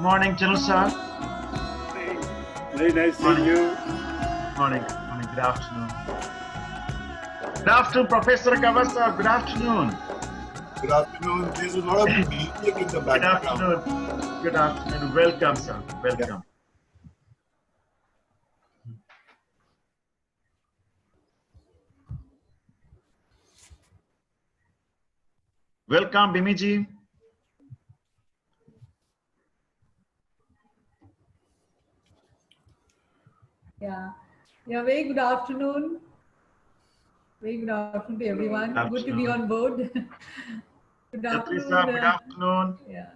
Morning, General Sir. Very nice seeing you. Morning, good afternoon. Good afternoon, Professor Kavasa. Good afternoon. Good afternoon. There's a lot of music in the background. Good afternoon. Welcome, sir. Welcome. Yeah. Welcome, Bimiji. Yeah, very good afternoon. Very good afternoon to everyone. Good to be on board. Good afternoon. Good afternoon. Yeah.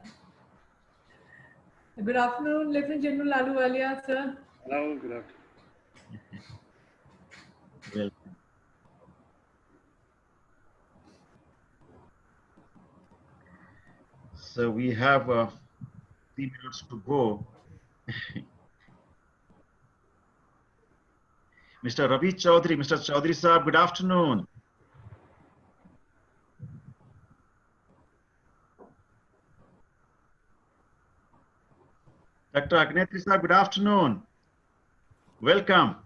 Good afternoon, Lieutenant General Ahluwalia, sir. Hello, good afternoon. Welcome. So we have 3 minutes to go. Mr. Ravi Chaudhary, Mr. Chaudhary Saab, good afternoon. Dr. Agnetri Saab, good afternoon. Welcome.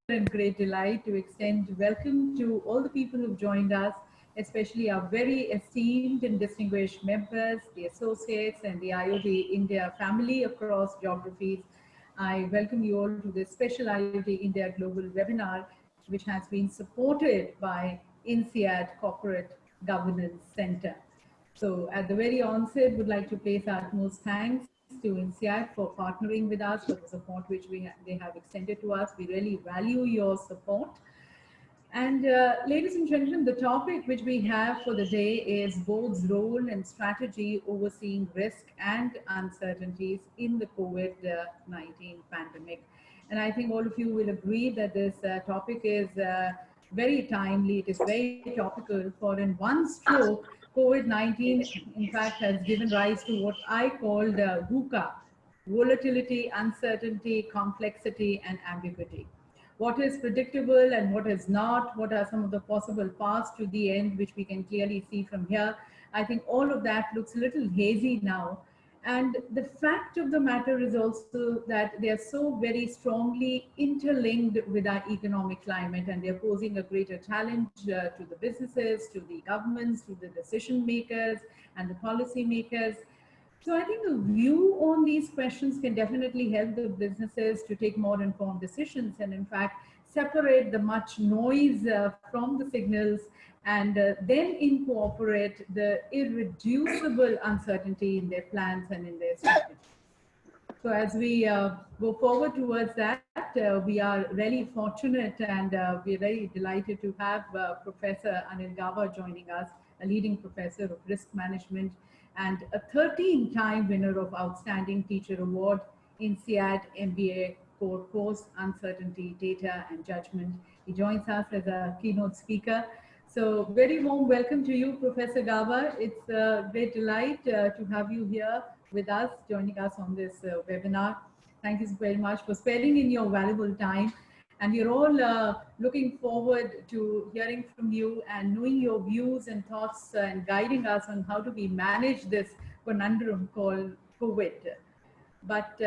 And great delight to extend welcome to all the people who've joined us, especially our very esteemed and distinguished members, the associates and the IOD India family across geographies. I welcome you all to this special IOD India Global webinar, which has been supported by INSEAD Corporate Governance Center. So at the very onset, would like to place our utmost thanks to INSEAD for partnering with us, for the support which they have extended to us. We really value your support. And ladies and gentlemen, the topic which we have for the day is board's role and strategy overseeing risk and uncertainties in the COVID-19 pandemic. And I think all of you will agree that this topic is very timely. It is very topical, for in one stroke, COVID-19, in fact, has given rise to what I called VUCA: volatility, uncertainty, complexity, and ambiguity. What is predictable and what is not? What are some of the possible paths to the end, which we can clearly see from here? I think all of that looks a little hazy now. And the fact of the matter is also that they are so very strongly interlinked with our economic climate, and they're posing a greater challenge to the businesses, to the governments, to the decision makers and the policy makers. So I think a view on these questions can definitely help the businesses to take more informed decisions and in fact separate the much noise from the signals and then incorporate the irreducible uncertainty in their plans and in their strategy. So as we go forward towards that, we are really fortunate and we are very delighted to have Professor Anil Gaba joining us, a leading professor of risk management and a 13-time winner of Outstanding Teacher Award in INSEAD MBA core course, Uncertainty, Data and Judgment. He joins us as a keynote speaker. So very warm welcome to you, Professor Gaba. It's a great delight to have you here with us, joining us on this webinar. Thank you very much for sparing in your valuable time. And we're all looking forward to hearing from you and knowing your views and thoughts and guiding us on how do we manage this conundrum called COVID. But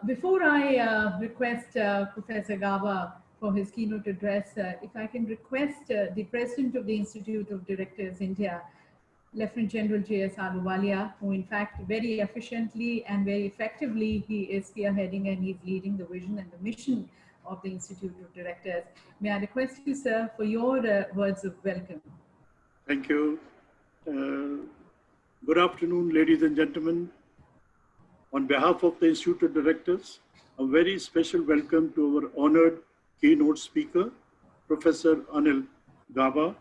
before I request Professor Gaba for his keynote address, if I can request the President of the Institute of Directors India, Lieutenant General J.S. Ahluwalia, who in fact very efficiently and very effectively he is spearheading and he's leading the vision and the mission of the Institute of Directors. May I request you, sir, for your words of welcome. Thank you. Good afternoon, ladies and gentlemen. On behalf of the Institute of Directors, a very special welcome to our honored keynote speaker, Professor Anil Gaba,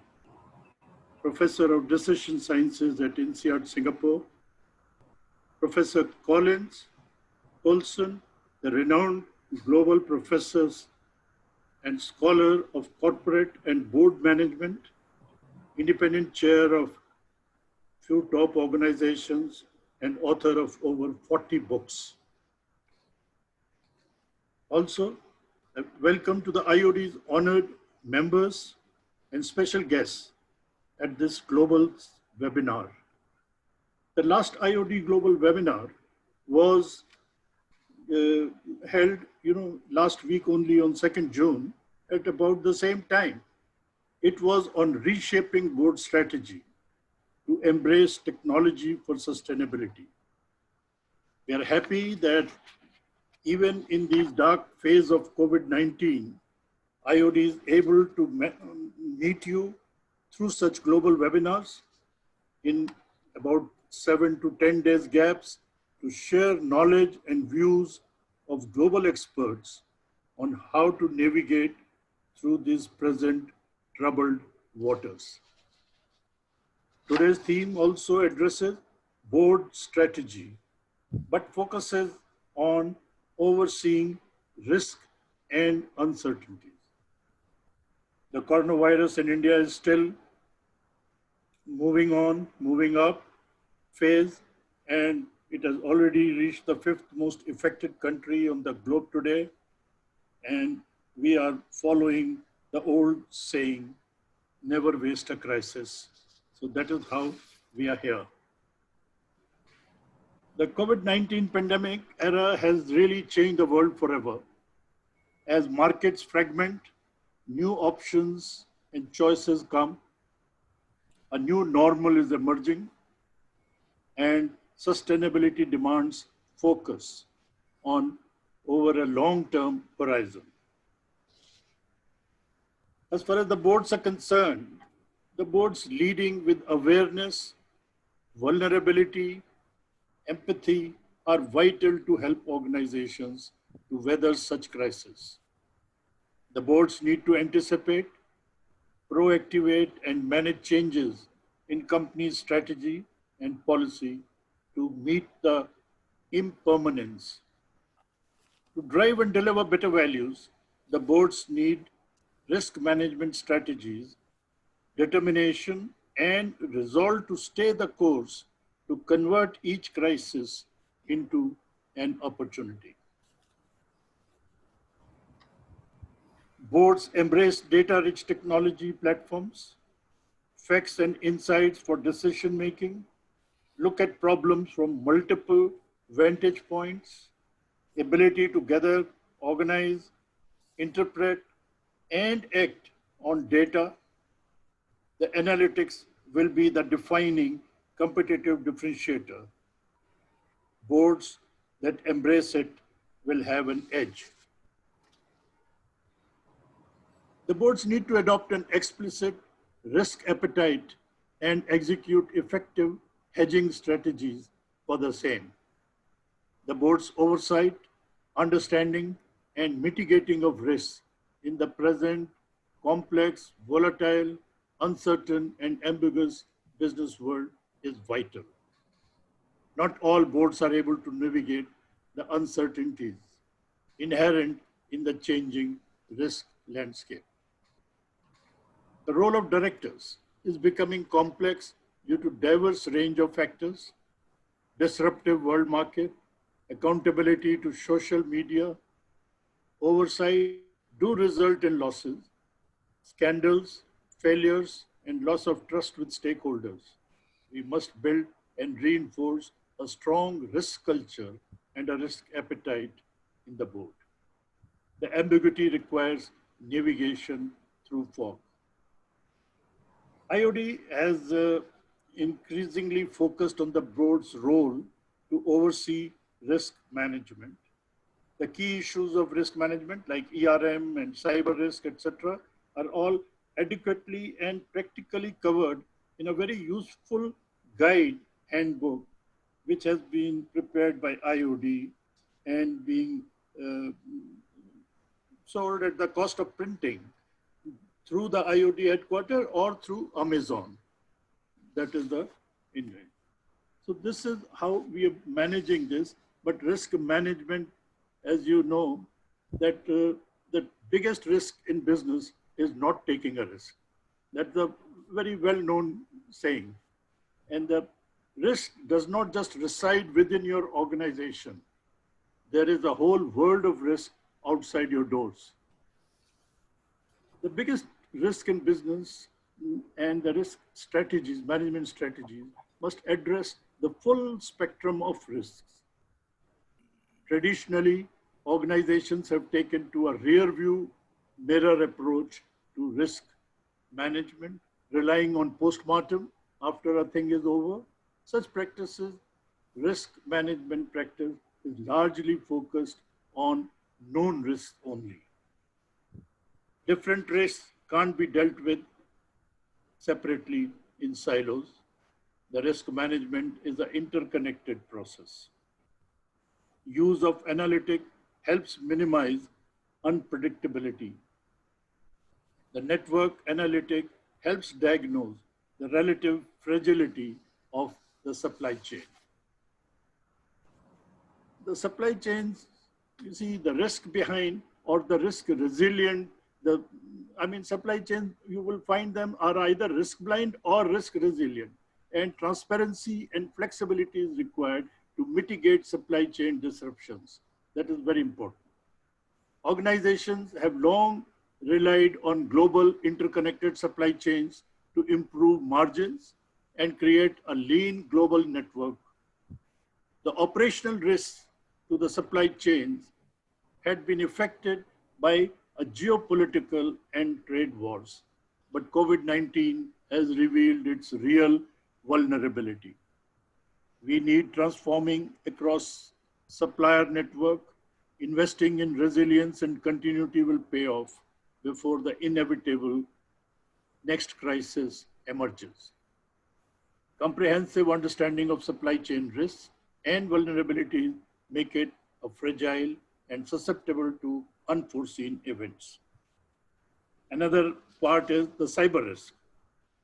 Professor of Decision Sciences at INSEAD, Singapore, Professor Collins Colson, the renowned global professor and scholar of corporate and board management, independent chair of few top organizations, and author of over 40 books. Also, welcome to the IOD's honored members and special guests at this global webinar. The last IOD Global webinar was held, last week only on 2nd June at about the same time. It was on reshaping board strategy to embrace technology for sustainability. We are happy that even in these dark phase of COVID-19, IOD is able to meet you through such global webinars in about 7 to 10 days gaps to share knowledge and views of global experts on how to navigate through these present troubled waters. Today's theme also addresses board strategy, but focuses on overseeing risk and uncertainties. The coronavirus in India is still moving up phase, and it has already reached the 5th most affected country on the globe today. And we are following the old saying, never waste a crisis. So that is how we are here. The COVID-19 pandemic era has really changed the world forever. As markets fragment, new options and choices come, a new normal is emerging, and sustainability demands focus on over a long-term horizon. As far as the boards are concerned, the boards leading with awareness, vulnerability, empathy are vital to help organizations to weather such crises. The boards need to anticipate, proactivate, and manage changes in companies' strategy and policy to meet the impermanence. To drive and deliver better values, the boards need risk management strategies, determination, and resolve to stay the course to convert each crisis into an opportunity. Boards embrace data-rich technology platforms, facts and insights for decision making, look at problems from multiple vantage points, ability to gather, organize, interpret, and act on data. The analytics will be the defining competitive differentiator. Boards that embrace it will have an edge. The boards need to adopt an explicit risk appetite and execute effective hedging strategies for the same. The board's oversight, understanding, and mitigating of risks in the present complex, volatile, uncertain, and ambiguous business world is vital. Not all boards are able to navigate the uncertainties inherent in the changing risk landscape. The role of directors is becoming complex due to diverse range of factors, disruptive world market, accountability to social media, oversight do result in losses, scandals, failures, and loss of trust with stakeholders. We must build and reinforce a strong risk culture and a risk appetite in the board. The ambiguity requires navigation through fog. IOD has increasingly focused on the board's role to oversee risk management. The key issues of risk management like ERM and cyber risk, etc., are all adequately and practically covered in a very useful guide handbook, which has been prepared by IOD and being uh, sold at the cost of printing through the IOD headquarters or through Amazon. That is the invent. So this is how we are managing this. But risk management, as you know, that the biggest risk in business is not taking a risk. That's a very well-known saying. And the risk does not just reside within your organization. There is a whole world of risk outside your doors. The biggest risk in business and the risk strategies, management strategies, must address the full spectrum of risks. Traditionally, organizations have taken to a rear view mirror approach to risk management, relying on postmortem after a thing is over. Such practices, risk management practice, is largely focused on known risks only. Different risks can't be dealt with separately in silos. The risk management is an interconnected process. Use of analytic helps minimize unpredictability. The network analytic helps diagnose the relative fragility of the supply chain. The supply chains, you see, the risk behind or the risk resilient, supply chains, you will find them are either risk blind or risk resilient. And transparency and flexibility is required to mitigate supply chain disruptions. That is very important. Organizations have long relied on global interconnected supply chains to improve margins and create a lean global network. The operational risks to the supply chains had been affected by a geopolitical and trade wars, but COVID-19 has revealed its real vulnerability. We need transforming across supplier network, investing in resilience and continuity will pay off before the inevitable next crisis emerges. Comprehensive understanding of supply chain risks and vulnerabilities make it a fragile and susceptible to unforeseen events. Another part is the cyber risk.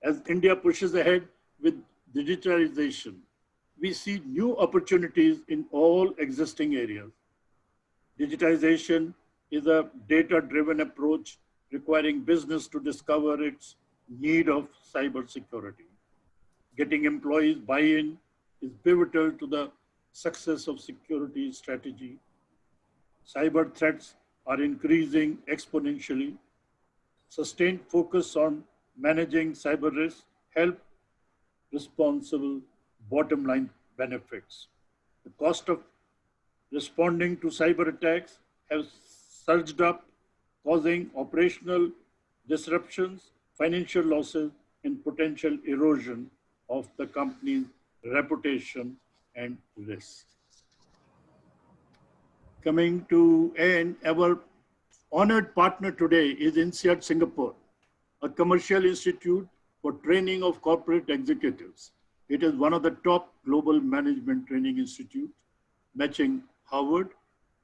As India pushes ahead with digitalization, we see new opportunities in all existing areas. Digitization is a data-driven approach requiring business to discover its need of cybersecurity. Getting employees buy-in is pivotal to the success of security strategy. Cyber threats are increasing exponentially. Sustained focus on managing cyber risk help responsible bottom line benefits. The cost of responding to cyber attacks has surged up, causing operational disruptions, financial losses, and potential erosion of the company's reputation and risk. Coming to end, our honored partner today is INSEAD Singapore, a commercial institute for training of corporate executives. It is one of the top global management training institutes, matching Harvard.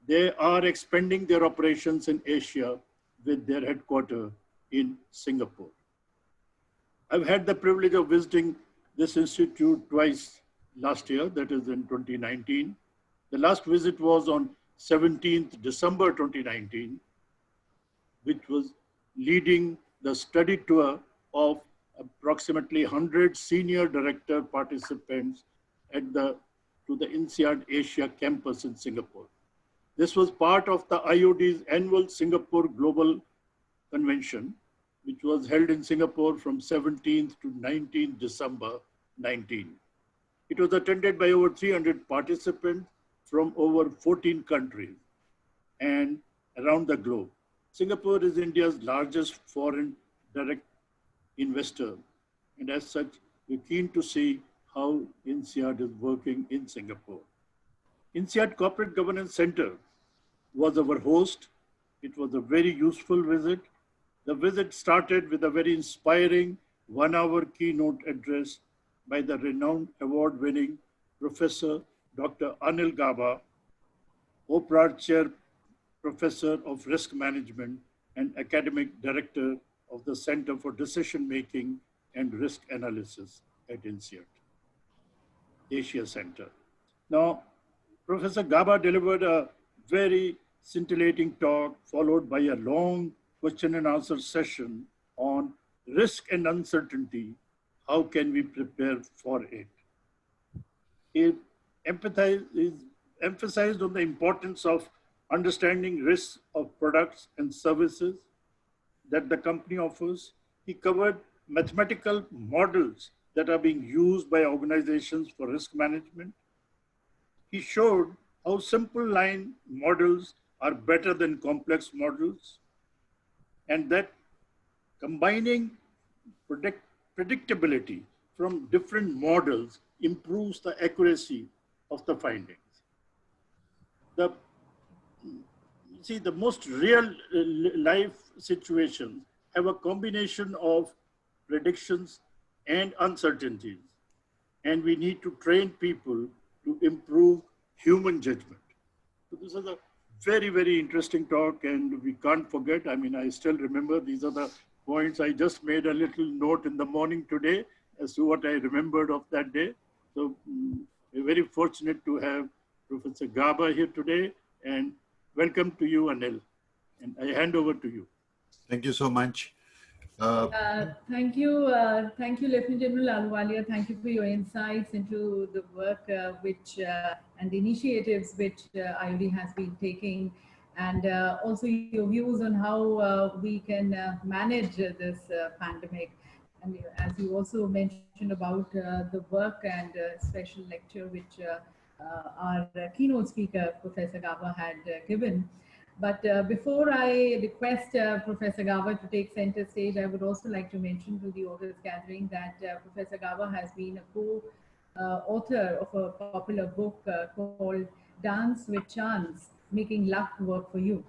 They are expanding their operations in Asia with their headquarters in Singapore. I've had the privilege of visiting this institute twice last year, that is in 2019. The last visit was on 17th December 2019, which was leading the study tour of approximately 100 senior director participants to the INSEAD Asia campus in Singapore. This was part of the IOD's annual Singapore Global Convention, which was held in Singapore from 17th to 19th December 19. It was attended by over 300 participants from over 14 countries and around the globe. Singapore is India's largest foreign direct investor, and as such, we're keen to see how INSEAD is working in Singapore. INSEAD Corporate Governance Center was our host. It was a very useful visit. The visit started with a very inspiring 1-hour keynote address by the renowned award-winning Professor Dr. Anil Gaba, Oprah Chair Professor of Risk Management and Academic Director of the Center for Decision Making and Risk Analysis at INSEAD, Asia Center. Now, Professor Gaba delivered a very scintillating talk followed by a long question and answer session on risk and uncertainty. How can we prepare for it? It emphasized on the importance of understanding risks of products and services that the company offers. He covered mathematical models that are being used by organizations for risk management. He showed how simple line models are better than complex models, and that combining predictability from different models improves the accuracy of the findings. The most real life situations have a combination of predictions and uncertainties, and we need to train people to improve human judgment. So this is a very, very interesting talk, and we can't forget. I mean, I still remember these are the points. I just made a little note in the morning today as to what I remembered of that day. So we're very fortunate to have Professor Gaba here today, and welcome to you, Anil. And I hand over to you. Thank you so much. Thank you, Lieutenant General Ahluwalia. Thank you for your insights into the work and the initiatives which IOD has been taking, and also your views on how we can manage this pandemic. And as you also mentioned about the work and special lecture which our keynote speaker, Professor Gaba, had given. But before I request Professor Gaba to take center stage, I would also like to mention to the audience gathering that Professor Gaba has been a co-author of a popular book called Dance with Chance, Making Luck Work for You.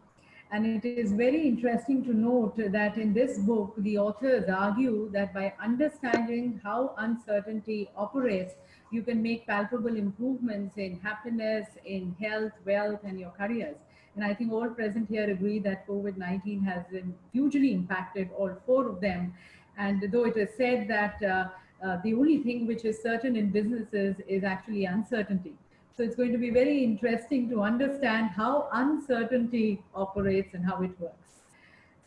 And it is very interesting to note that in this book, the authors argue that by understanding how uncertainty operates, you can make palpable improvements in happiness, in health, wealth, and your careers. And I think all present here agree that COVID-19 has hugely impacted all four of them. And though it is said that the only thing which is certain in businesses is actually uncertainty. So it's going to be very interesting to understand how uncertainty operates and how it works.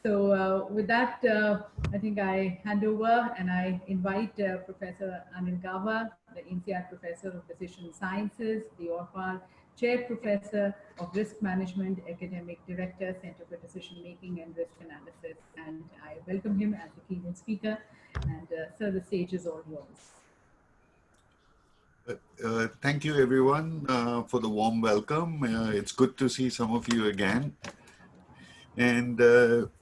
So with that, I think I hand over and I invite Professor Anil Gaba, the INSEAD Professor of Decision Sciences, the ORPAL Chair Professor of Risk Management, Academic Director, Center for Decision Making and Risk Analysis. And I welcome him as the keynote speaker. And sir, the stage is all yours. Thank you, everyone, for the warm welcome. It's good to see some of you again. And,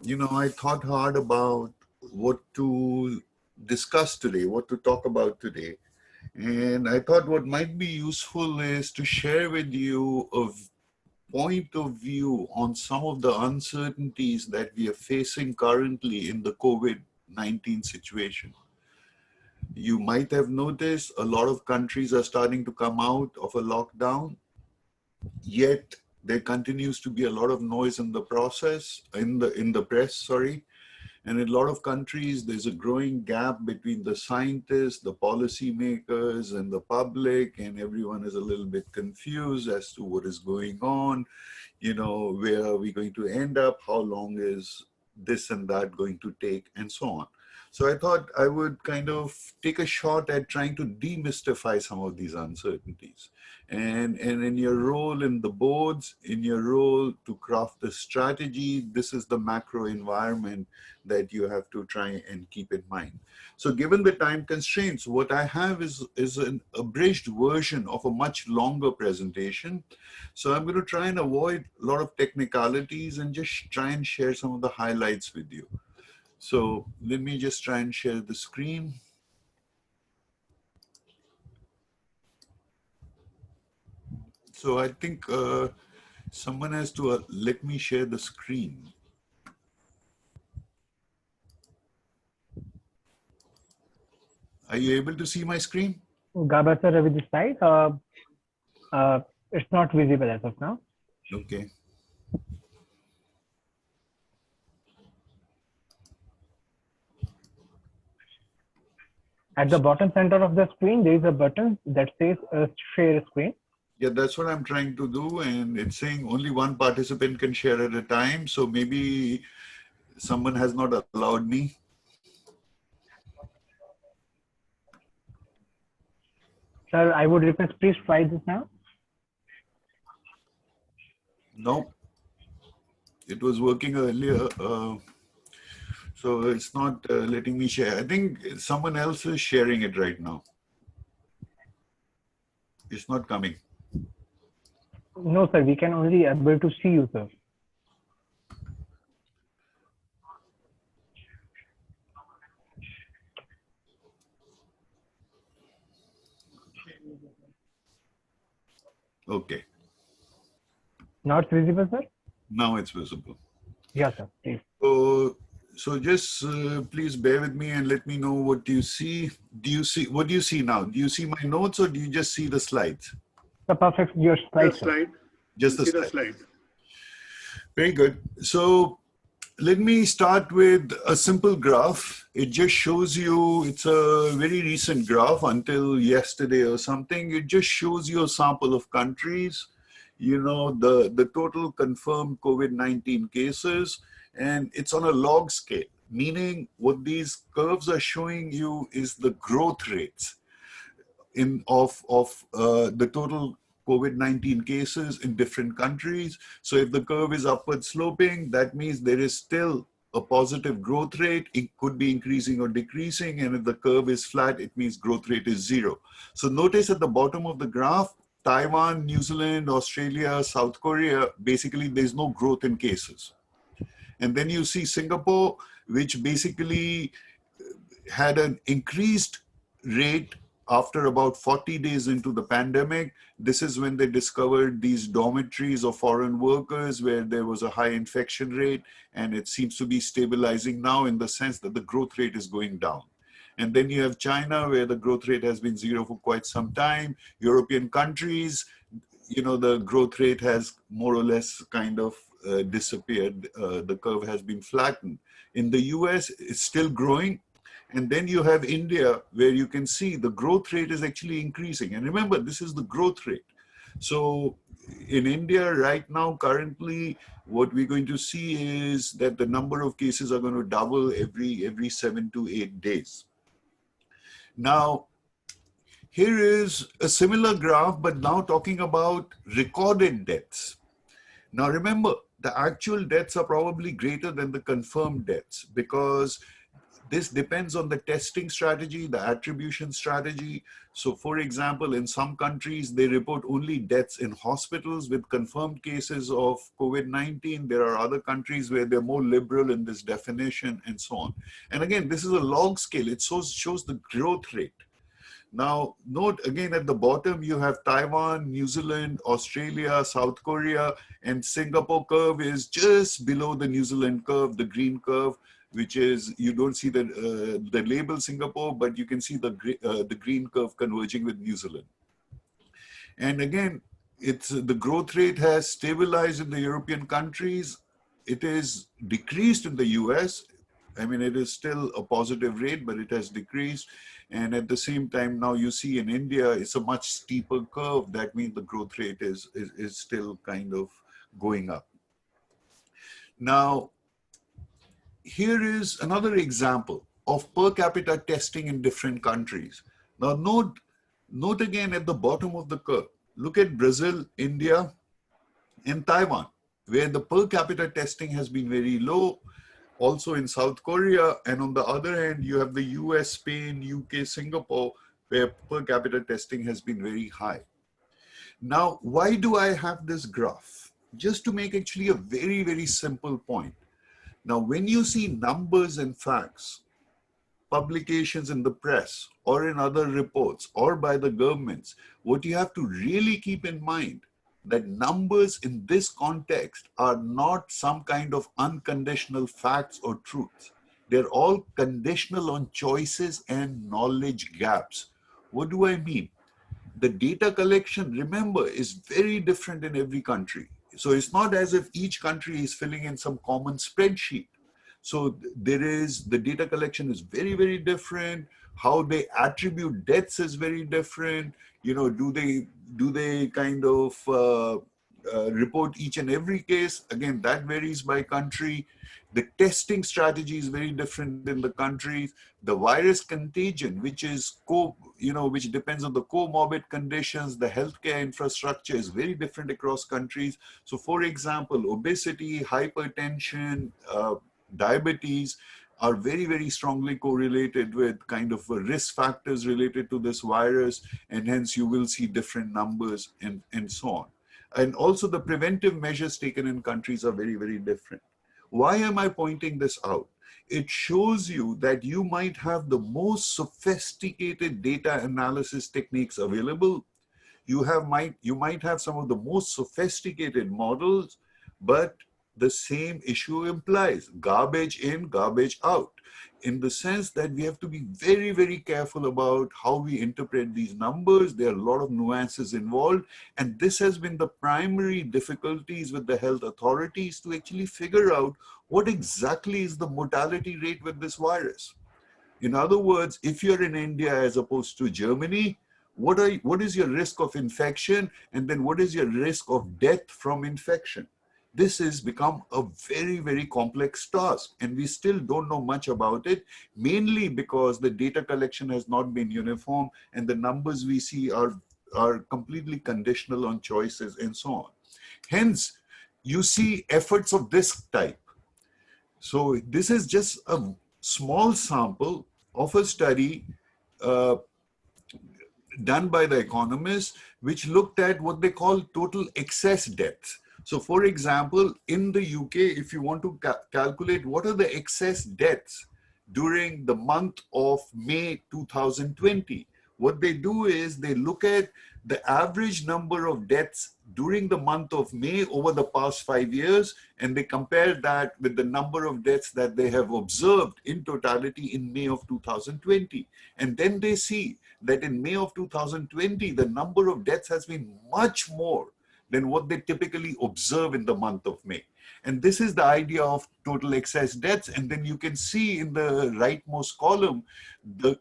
you know, I thought hard about what to discuss today, what to talk about today. And I thought what might be useful is to share with you a point of view on some of the uncertainties that we are facing currently in the COVID-19 situation. You might have noticed a lot of countries are starting to come out of a lockdown, yet there continues to be a lot of noise in the press, and in a lot of countries, there's a growing gap between the scientists, the policymakers, and the public, and everyone is a little bit confused as to what is going on. You know, where are we going to end up? How long is this and that going to take, and so on. So I thought I would kind of take a shot at trying to demystify some of these uncertainties. And in your role in the boards, in your role to craft the strategy, this is the macro environment that you have to try and keep in mind. So given the time constraints, what I have is an abridged version of a much longer presentation. So I'm going to try and avoid a lot of technicalities and just try and share some of the highlights with you. So let me just try and share the screen. So I think someone has to let me share the screen. Are you able to see my screen? Gaba sir, with this slide, it's not visible as of now. Okay. At the bottom center of the screen, there is a button that says share screen. Yeah, that's what I'm trying to do. And it's saying only one participant can share at a time. So maybe someone has not allowed me. Sir, I would request please try this now. No, it was working earlier. So it's not letting me share. I think someone else is sharing it right now. It's not coming. No, sir, we can only able to see you, sir. Okay. Not visible, sir? Now it's visible. Yes, sir, please. So just please bear with me and let me know what you see. What do you see now? Do you see my notes or do you just see the slides? The perfect, your slide, The sir. slide. Just the See slide. the slide. Very good. So let me start with a simple graph. It just shows you, it's a very recent graph until yesterday or something. It just shows you a sample of countries, you know, the total confirmed COVID-19 cases, and it's on a log scale, meaning what these curves are showing you is the growth rates of the total COVID-19 cases in different countries. So if the curve is upward sloping, that means there is still a positive growth rate. It could be increasing or decreasing. And if the curve is flat, it means growth rate is zero. So notice at the bottom of the graph, Taiwan, New Zealand, Australia, South Korea, basically there's no growth in cases. And then you see Singapore, which basically had an increased rate after about 40 days into the pandemic. This is when they discovered these dormitories of foreign workers where there was a high infection rate, and it seems to be stabilizing now in the sense that the growth rate is going down. And then you have China, where the growth rate has been zero for quite some time. European countries, you know, the growth rate has more or less kind of disappeared. The curve has been flattened. In the US, it's still growing. And then you have India, where you can see the growth rate is actually increasing. And remember, this is the growth rate. So in India right now, currently, what we're going to see is that the number of cases are going to double every 7 to 8 days. Now, here is a similar graph, but now talking about recorded deaths. Now remember, the actual deaths are probably greater than the confirmed deaths because this depends on the testing strategy, the attribution strategy. So for example, in some countries, they report only deaths in hospitals with confirmed cases of COVID-19. There are other countries where they're more liberal in this definition and so on. And again, this is a log scale. It shows the growth rate. Now, note again at the bottom, you have Taiwan, New Zealand, Australia, South Korea, and Singapore curve is just below the New Zealand curve, the green curve, which is, you don't see the label Singapore, but you can see the green curve converging with New Zealand. And again, the growth rate has stabilized in the European countries. It is decreased in the US. I mean, it is still a positive rate, but it has decreased. And at the same time, now you see in India, it's a much steeper curve. That means the growth rate is still kind of going up. Now, here is another example of per capita testing in different countries. Now, note again at the bottom of the curve. Look at Brazil, India, and Taiwan, where the per capita testing has been very low. Also in South Korea, and on the other hand, you have the US, Spain, UK, Singapore, where per capita testing has been very high. Now, why do I have this graph? Just to make actually a very, very simple point. Now, when you see numbers and facts, publications in the press or in other reports or by the governments, what you have to really keep in mind that numbers in this context are not some kind of unconditional facts or truths. They're all conditional on choices and knowledge gaps. What do I mean? The data collection, remember, is very different in every country. So it's not as if each country is filling in some common spreadsheet. So the data collection is very, very different. How they attribute deaths is very different. You know, do they kind of report each and every case? Again, that varies by country. The testing strategy is very different in the countries. The virus contagion, which is which depends on the comorbid conditions, the healthcare infrastructure is very different across countries. So, for example, obesity, hypertension, diabetes are very, very strongly correlated with kind of risk factors related to this virus, and hence you will see different numbers and so on. And also the preventive measures taken in countries are very, very different. Why am I pointing this out? It shows you that you might have the most sophisticated data analysis techniques available. You might have some of the most sophisticated models, but the same issue implies garbage in, garbage out, in the sense that we have to be very, very careful about how we interpret these numbers. There are a lot of nuances involved, and this has been the primary difficulties with the health authorities to actually figure out what exactly is the mortality rate with this virus. In other words, if you're in India as opposed to Germany, what is your risk of infection, and then what is your risk of death from infection? This has become a very, very complex task, and we still don't know much about it, mainly because the data collection has not been uniform, and the numbers we see are completely conditional on choices and so on. Hence, you see efforts of this type. So this is just a small sample of a study done by the economists, which looked at what they call total excess deaths. So for example, in the UK, if you want to calculate what are the excess deaths during the month of May 2020, what they do is they look at the average number of deaths during the month of May over the past 5 years, and they compare that with the number of deaths that they have observed in totality in May of 2020. And then they see that in May of 2020, the number of deaths has been much more than what they typically observe in the month of May. And this is the idea of total excess deaths. And then you can see in the rightmost column, the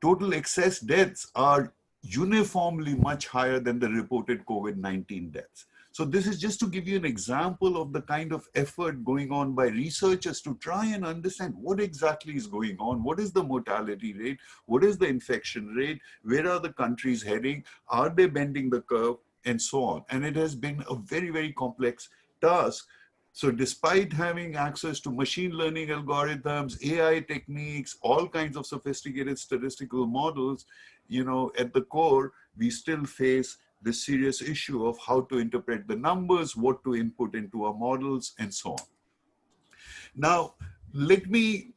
total excess deaths are uniformly much higher than the reported COVID-19 deaths. So this is just to give you an example of the kind of effort going on by researchers to try and understand what exactly is going on, what is the mortality rate, what is the infection rate, where are the countries heading, are they bending the curve, and so on. And it has been a very, very complex task. So despite having access to machine learning algorithms, AI techniques, all kinds of sophisticated statistical models, you know, at the core, we still face the serious issue of how to interpret the numbers, what to input into our models, and so on. Now, let me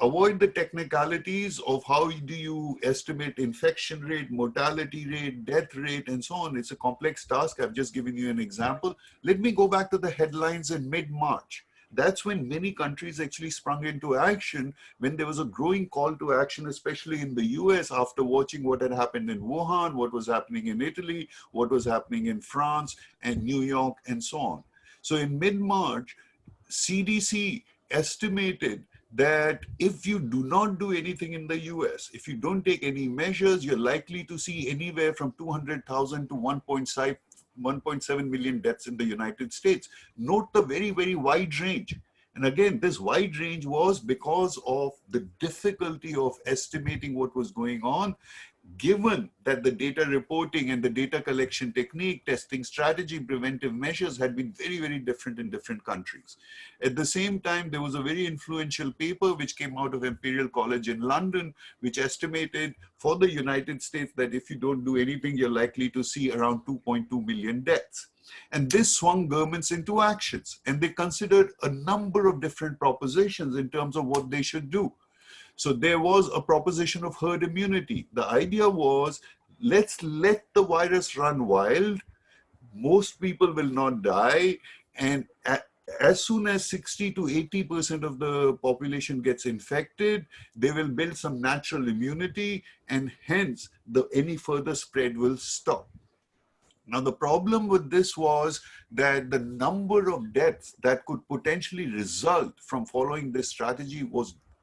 avoid the technicalities of how do you estimate infection rate, mortality rate, death rate, and so on. It's a complex task. I've just given you an example. Let me go back to the headlines in mid-March. That's when many countries actually sprung into action, when there was a growing call to action, especially in the US, after watching what had happened in Wuhan, what was happening in Italy, what was happening in France and New York, and so on. So in mid-March, CDC estimated that if you do not do anything in the US, if you don't take any measures, you're likely to see anywhere from 200,000 to 1.7 million deaths in the United States. Note the very, very wide range. And again, this wide range was because of the difficulty of estimating what was going on, given that the data reporting and the data collection technique, testing strategy, preventive measures had been very, very different in different countries. At the same time, there was a very influential paper which came out of Imperial College in London, which estimated for the United States that if you don't do anything, you're likely to see around 2.2 million deaths. And this swung governments into actions, and they considered a number of different propositions in terms of what they should do. So there was a proposition of herd immunity. The idea was let's let the virus run wild. Most people will not die. And as soon as 60 to 80% of the population gets infected, they will build some natural immunity, and hence any further spread will stop. Now, the problem with this was that the number of deaths that could potentially result from following this strategy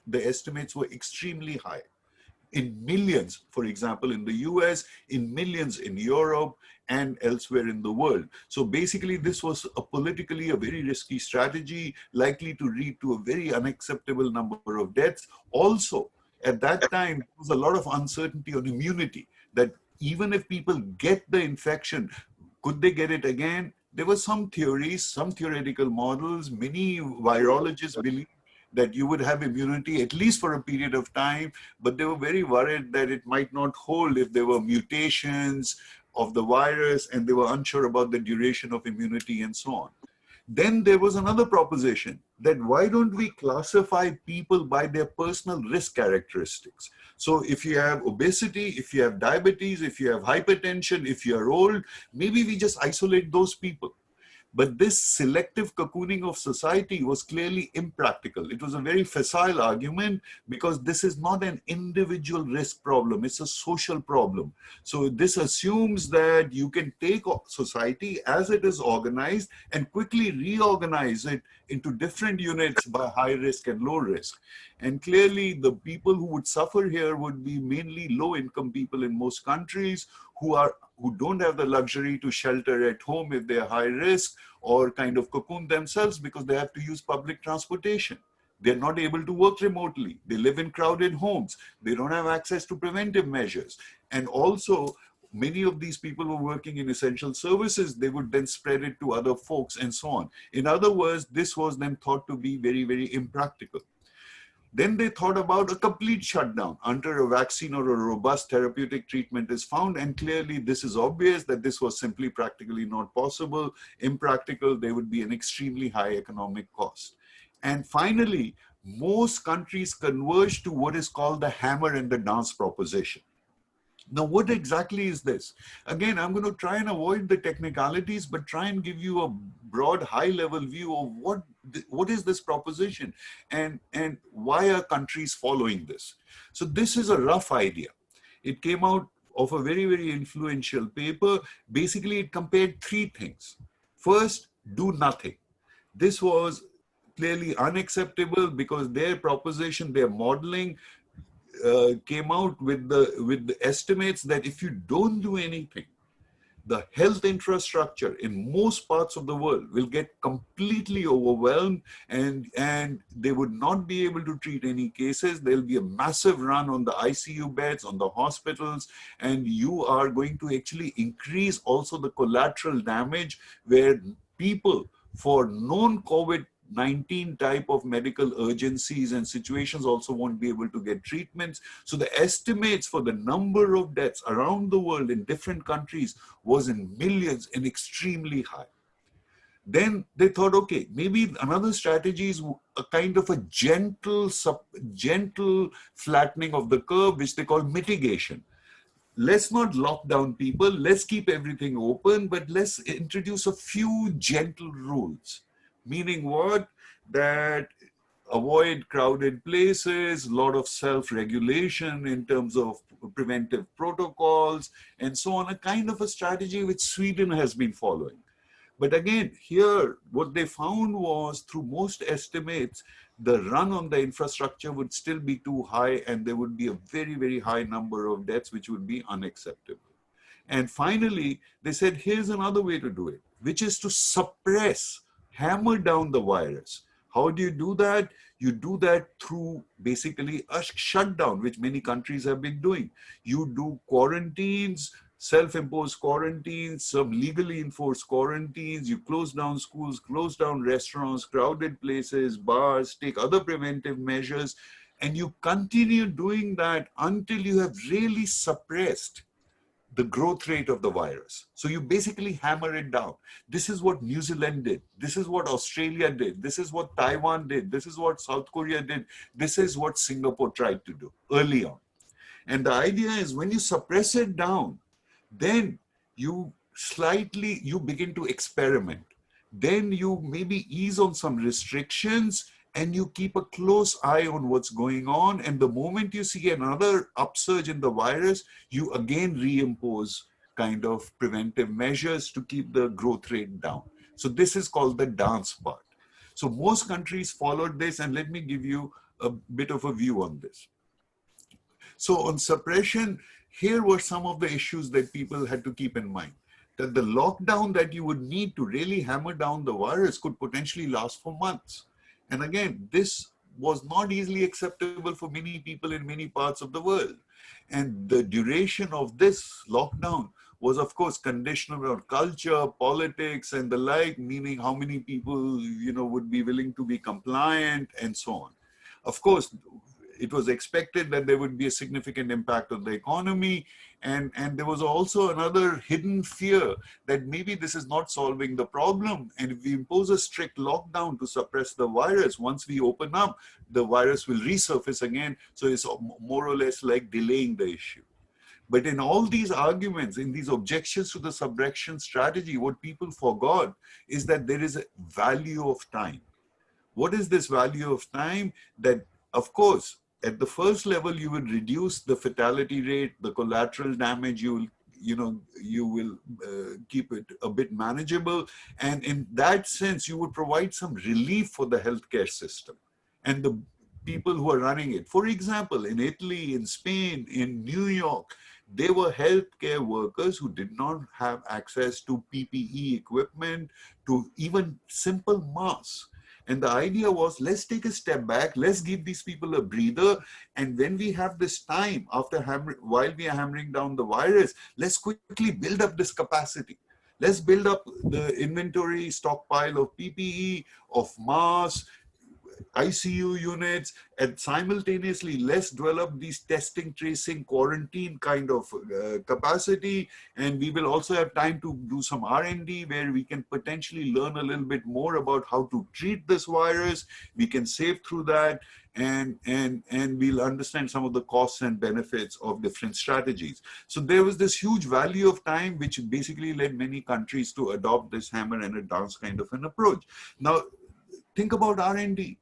the estimates were extremely high. In millions, for example, in the US, in millions in Europe, and elsewhere in the world. So basically, this was politically a very risky strategy, likely to lead to a very unacceptable number of deaths. Also, at that time, there was a lot of uncertainty on immunity, that even if people get the infection, could they get it again? There were some theories, some theoretical models. Many virologists believe that you would have immunity at least for a period of time, but they were very worried that it might not hold if there were mutations of the virus, and they were unsure about the duration of immunity and so on. Then there was another proposition that why don't we classify people by their personal risk characteristics? So if you have obesity, if you have diabetes, if you have hypertension, if you are old, maybe we just isolate those people. But this selective cocooning of society was clearly impractical. It was a very facile argument because this is not an individual risk problem, it's a social problem. So this assumes that you can take society as it is organized and quickly reorganize it into different units by high risk and low risk. And clearly the people who would suffer here would be mainly low income people in most countries who don't have the luxury to shelter at home if they're high risk, or kind of cocoon themselves because they have to use public transportation. They're not able to work remotely. They live in crowded homes. They don't have access to preventive measures. And also, many of these people were working in essential services. They would then spread it to other folks and so on. In other words, this was then thought to be very, very impractical. Then they thought about a complete shutdown until a vaccine or a robust therapeutic treatment is found. And clearly this is obvious that this was simply practically not possible. Impractical, there would be an extremely high economic cost. And finally, most countries converged to what is called the hammer and the dance proposition. Now, what exactly is this? Again, I'm going to try and avoid the technicalities, but try and give you a broad, high-level view of what is this proposition and why are countries following this. So this is a rough idea. It came out of a very, very influential paper. Basically, it compared three things. First, do nothing. This was clearly unacceptable because their proposition, their modeling, came out with the estimates that if you don't do anything, the health infrastructure in most parts of the world will get completely overwhelmed, and they would not be able to treat any cases. There'll be a massive run on the ICU beds, on the hospitals, and you are going to actually increase also the collateral damage where people for non-COVID-19 type of medical urgencies and situations also won't be able to get treatments. So the estimates for the number of deaths around the world in different countries was in millions and extremely high. Then they thought, okay, maybe another strategy is a kind of a gentle flattening of the curve, which they call mitigation. Let's not lock down people, let's keep everything open, but let's introduce a few gentle rules. Meaning what? That avoid crowded places, a lot of self-regulation in terms of preventive protocols, and so on, a kind of a strategy which Sweden has been following. But again, here, what they found was, through most estimates, the run on the infrastructure would still be too high, and there would be a very, very high number of deaths, which would be unacceptable. And finally, they said, here's another way to do it, which is to suppress, hammer down the virus. How do you do that? You do that through basically a shutdown, which many countries have been doing. You do quarantines, self-imposed quarantines, some legally enforced quarantines. You close down schools, close down restaurants, crowded places, bars, take other preventive measures, and you continue doing that until you have really suppressed the growth rate of the virus. So you basically hammer it down. This is what New Zealand did. This is what Australia did. This is what Taiwan did. This is what South Korea did. This is what Singapore tried to do early on. And the idea is, when you suppress it down, Then you begin to experiment. Then you maybe ease on some restrictions and you keep a close eye on what's going on. And the moment you see another upsurge in the virus, you again reimpose kind of preventive measures to keep the growth rate down. So this is called the dance part. So most countries followed this, and let me give you a bit of a view on this. So on suppression, here were some of the issues that people had to keep in mind. That the lockdown that you would need to really hammer down the virus could potentially last for months. And again, this was not easily acceptable for many people in many parts of the world. And the duration of this lockdown was, of course, conditional on culture, politics, and the like, meaning how many people, would be willing to be compliant and so on. Of course, it was expected that there would be a significant impact on the economy. And there was also another hidden fear that maybe this is not solving the problem. And if we impose a strict lockdown to suppress the virus, once we open up, the virus will resurface again. So it's more or less like delaying the issue. But in all these arguments, in these objections to the suppression strategy, what people forgot is that there is a value of time. What is this value of time? That, of course, at the first level, you will reduce the fatality rate, the collateral damage, you will keep it a bit manageable. And in that sense, you would provide some relief for the healthcare system and the people who are running it. For example, in Italy, in Spain, in New York, there were healthcare workers who did not have access to PPE equipment, to even simple masks. And the idea was, let's take a step back, let's give these people a breather. And when we have this time while we are hammering down the virus, let's quickly build up this capacity. Let's build up the inventory stockpile of PPE, of masks, ICU units, and simultaneously let's develop these testing, tracing, quarantine kind of capacity. And we will also have time to do some R&D where we can potentially learn a little bit more about how to treat this virus. We can save through that, and we'll understand some of the costs and benefits of different strategies. So there was this huge value of time, which basically led many countries to adopt this hammer and a dance kind of an approach. Now, think about R&D.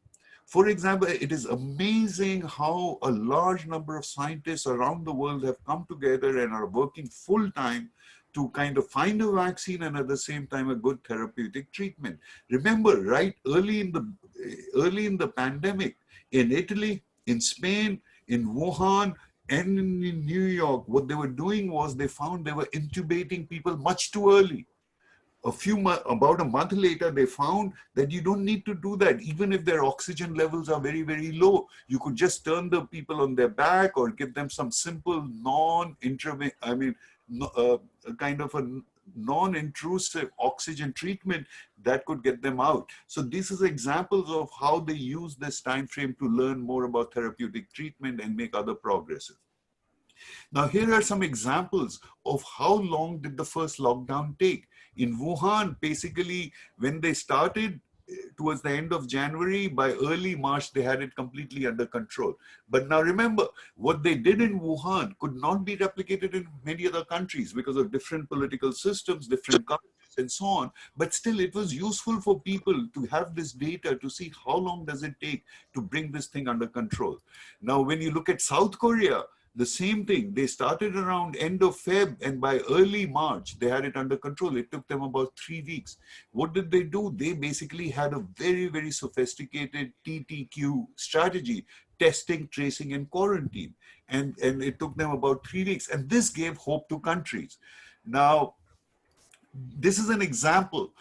For example, it is amazing how a large number of scientists around the world have come together and are working full time to kind of find a vaccine and at the same time a good therapeutic treatment. Remember, right, early in the pandemic, in Italy, in Spain, in Wuhan, and in New York, what they were doing was they found they were intubating people much too early. About a month later, they found that you don't need to do that. Even if their oxygen levels are very, very low, you could just turn the people on their back or give them some simple kind of a non-intrusive oxygen treatment that could get them out. So this is examples of how they use this time frame to learn more about therapeutic treatment and make other progresses. Now, here are some examples of how long did the first lockdown take. In Wuhan, basically, when they started towards the end of January, by early March, they had it completely under control. But now remember, what they did in Wuhan could not be replicated in many other countries because of different political systems, different countries, and so on. But still, it was useful for people to have this data to see how long does it take to bring this thing under control. Now, when you look at South Korea, the same thing. They started around end of Feb, and by early March, they had it under control. It took them about 3 weeks. What did they do? They basically had a very, very sophisticated TTQ strategy, testing, tracing, and quarantine. And it took them about 3 weeks. And this gave hope to countries. Now, this is an example.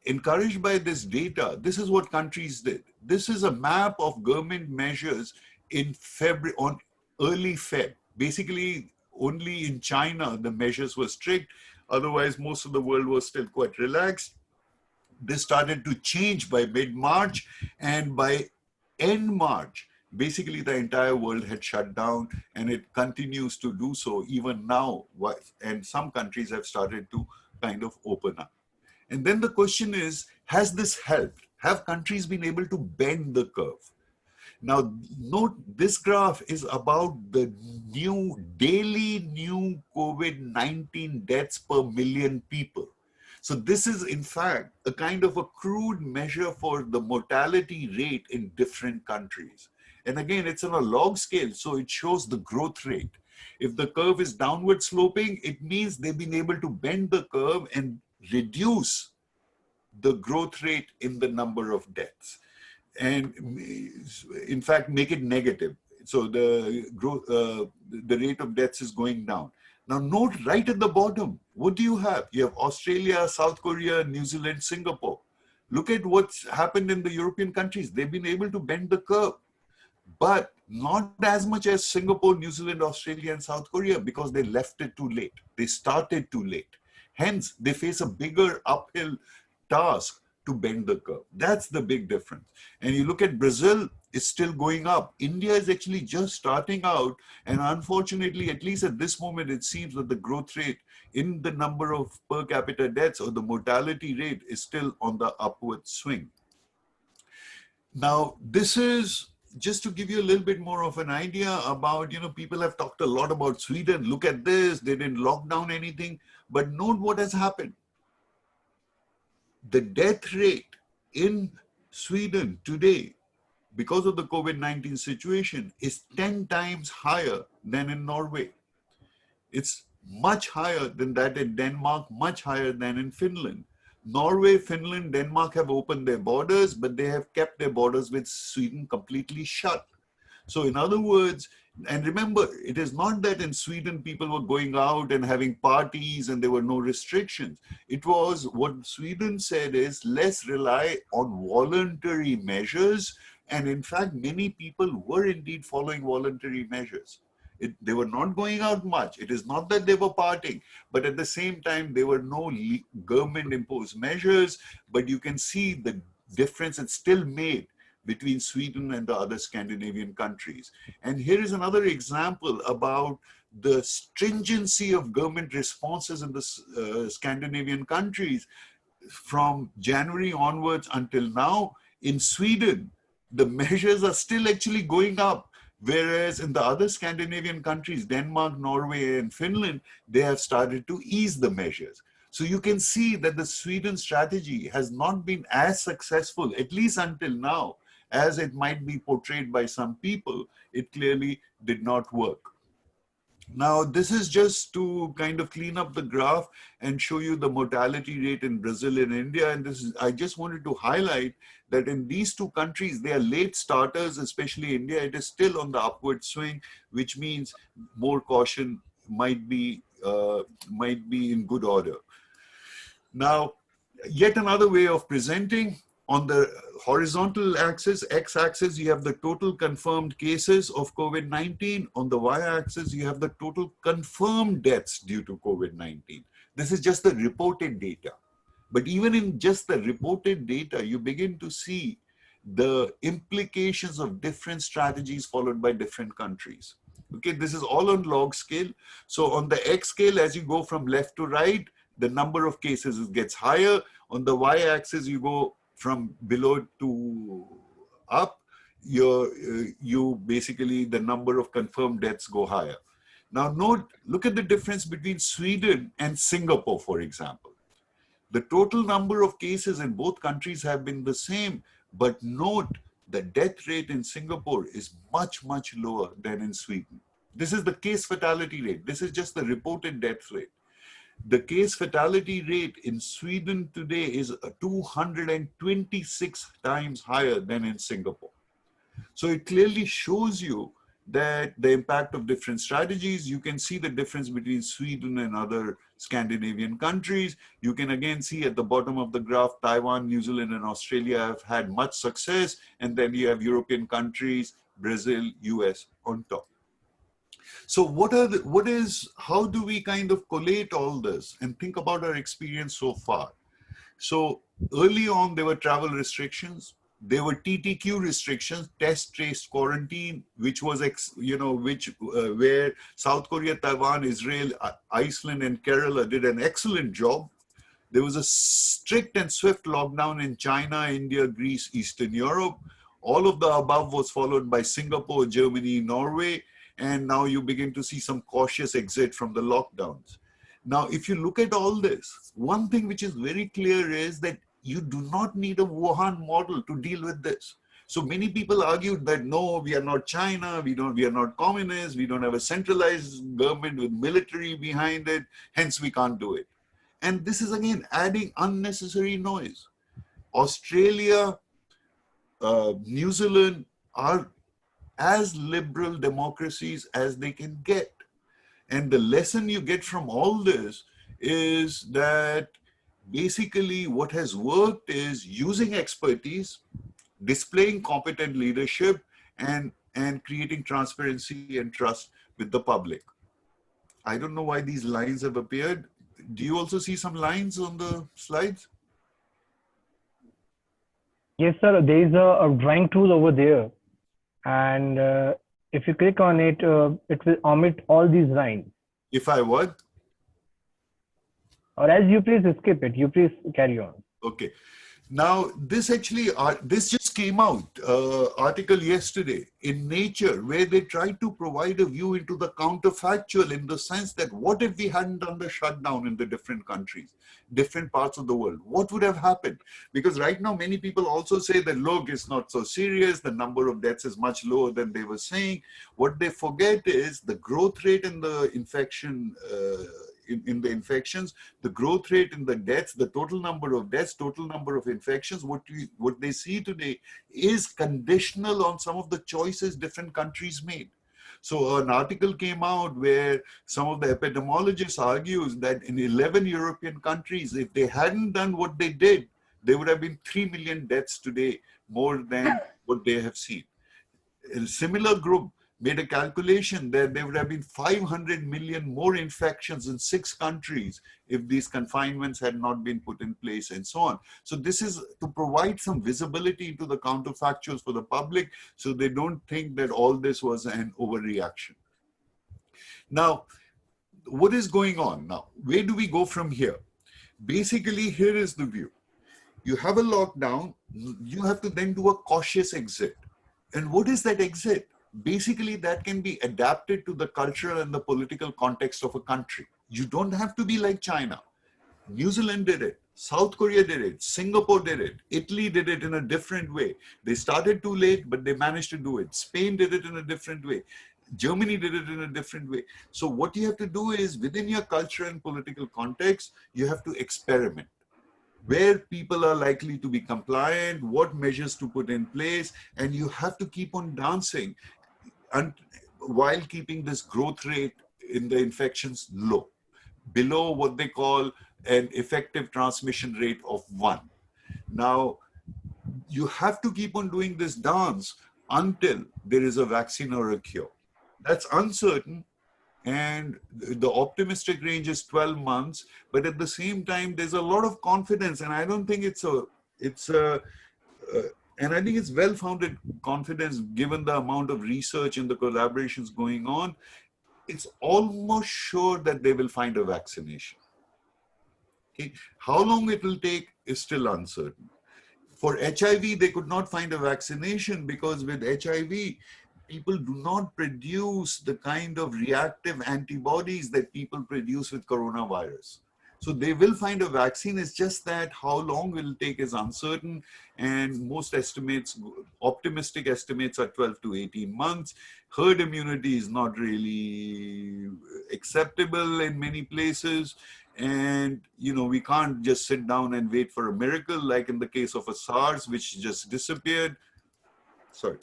Encouraged by this data, this is what countries did. This is a map of government measures in February, on early Feb. Basically, only in China, the measures were strict. Otherwise, most of the world was still quite relaxed. This started to change by mid-March, and by end March, basically the entire world had shut down, and it continues to do so even now. And some countries have started to kind of open up. And then the question is, has this helped? Have countries been able to bend the curve? Now, note this graph is about the daily new COVID-19 deaths per million people. So this is in fact a kind of a crude measure for the mortality rate in different countries. And again, it's on a log scale, so it shows the growth rate. If the curve is downward sloping, it means they've been able to bend the curve and reduce the growth rate in the number of deaths. And in fact, make it negative. So the growth, the rate of deaths is going down. Now note right at the bottom, what do you have? You have Australia, South Korea, New Zealand, Singapore. Look at what's happened in the European countries. They've been able to bend the curve, but not as much as Singapore, New Zealand, Australia, and South Korea, because they left it too late. They started too late. Hence, they face a bigger uphill task to bend the curve. That's the big difference. And you look at Brazil, it's still going up. India is actually just starting out. And unfortunately, at least at this moment, it seems that the growth rate in the number of per capita deaths or the mortality rate is still on the upward swing. Now, this is just to give you a little bit more of an idea about, people have talked a lot about Sweden. Look at this, they didn't lock down anything, but note what has happened. The death rate in Sweden today, because of the COVID-19 situation, is 10 times higher than in Norway. It's much higher than that in Denmark, much higher than in Finland. Norway, Finland, Denmark have opened their borders, but they have kept their borders with Sweden completely shut. So in other words, and remember, it is not that in Sweden people were going out and having parties and there were no restrictions. It was what Sweden said is let's rely on voluntary measures. And in fact, many people were indeed following voluntary measures. They were not going out much. It is not that they were partying, but at the same time, there were no government imposed measures, but you can see the difference it's still made between Sweden and the other Scandinavian countries. And here is another example about the stringency of government responses in the Scandinavian countries. From January onwards until now, in Sweden, the measures are still actually going up. Whereas in the other Scandinavian countries, Denmark, Norway, and Finland, they have started to ease the measures. So you can see that the Sweden strategy has not been as successful, at least until now, as it might be portrayed by some people. It clearly did not work. Now, this is just to kind of clean up the graph and show you the mortality rate in Brazil and India. And this is, I just wanted to highlight that in these two countries, they are late starters, especially India. It is still on the upward swing, which means more caution might be in good order. Now, yet another way of presenting. On the horizontal axis, x-axis, you have the total confirmed cases of COVID-19. On the y-axis, you have the total confirmed deaths due to COVID-19. This is just the reported data. But even in just the reported data, you begin to see the implications of different strategies followed by different countries. Okay, this is all on log scale. So on the x scale, as you go from left to right, the number of cases gets higher. On the y-axis, you go from below to up, you basically, the number of confirmed deaths go higher. Now note, look at the difference between Sweden and Singapore, for example. The total number of cases in both countries have been the same, but note the death rate in Singapore is much, much lower than in Sweden. This is the case fatality rate. This is just the reported death rate. The case fatality rate in Sweden today is 226 times higher than in Singapore. So it clearly shows you that the impact of different strategies. You can see the difference between Sweden and other Scandinavian countries. You can again see at the bottom of the graph, Taiwan, New Zealand, and Australia have had much success. And then you have European countries, Brazil, US on top. So how do we kind of collate all this and think about our experience so far? So early on, there were travel restrictions. There were TTQ restrictions, test, trace, quarantine, which was, where South Korea, Taiwan, Israel, Iceland, and Kerala did an excellent job. There was a strict and swift lockdown in China, India, Greece, Eastern Europe. All of the above was followed by Singapore, Germany, Norway, and now you begin to see some cautious exit from the lockdowns. Now, if you look at all this, one thing which is very clear is that you do not need a Wuhan model to deal with this. So many people argued that no, we are not China, we are not communists, we don't have a centralized government with military behind it, hence we can't do it. And this is again adding unnecessary noise. Australia, New Zealand are as liberal democracies as they can get. And the lesson you get from all this is that basically what has worked is using expertise, displaying competent leadership, and creating transparency and trust with the public. I don't know why these lines have appeared. Do you also see some lines on the slides? Yes, sir. There is a drawing tool over there, and if you click on it, it will omit all these lines. If I what? Or as you please skip it. You please carry on. Okay. Now, this actually, this just came out, article yesterday in Nature, where they tried to provide a view into the counterfactual in the sense that what if we hadn't done the shutdown in the different countries, different parts of the world? What would have happened? Because right now, many people also say that, look, it's not so serious. The number of deaths is much lower than they were saying. What they forget is the growth rate in the infection in the infections, the growth rate in the deaths, the total number of deaths, total number of infections, what they see today is conditional on some of the choices different countries made. So an article came out where some of the epidemiologists argues that in 11 European countries, if they hadn't done what they did, there would have been 3 million deaths today, more than what they have seen. A similar group made a calculation that there would have been 500 million more infections in 6 countries if these confinements had not been put in place and so on. So this is to provide some visibility into the counterfactuals for the public so they don't think that all this was an overreaction. Now, what is going on now? Where do we go from here? Basically, here is the view. You have a lockdown, you have to then do a cautious exit. And what is that exit? Basically, that can be adapted to the cultural and the political context of a country. You don't have to be like China. New Zealand did it. South Korea did it. Singapore did it. Italy did it in a different way. They started too late, but they managed to do it. Spain did it in a different way. Germany did it in a different way. So what you have to do is, within your culture and political context, you have to experiment. Where people are likely to be compliant, what measures to put in place, and you have to keep on dancing and while keeping this growth rate in the infections low, below what they call an effective transmission rate of 1. Now, you have to keep on doing this dance until there is a vaccine or a cure. That's uncertain, and the optimistic range is 12 months, but at the same time, there's a lot of confidence, and I don't think and I think it's well-founded confidence given the amount of research and the collaborations going on. It's almost sure that they will find a vaccination. Okay. How long it will take is still uncertain. For HIV, they could not find a vaccination because with HIV, people do not produce the kind of reactive antibodies that people produce with coronavirus. So they will find a vaccine. It's just that how long it will take is uncertain. And most estimates, optimistic estimates, are 12 to 18 months. Herd immunity is not really acceptable in many places. And, you know, we can't just sit down and wait for a miracle, like in the case of a SARS, which just disappeared. Sorry.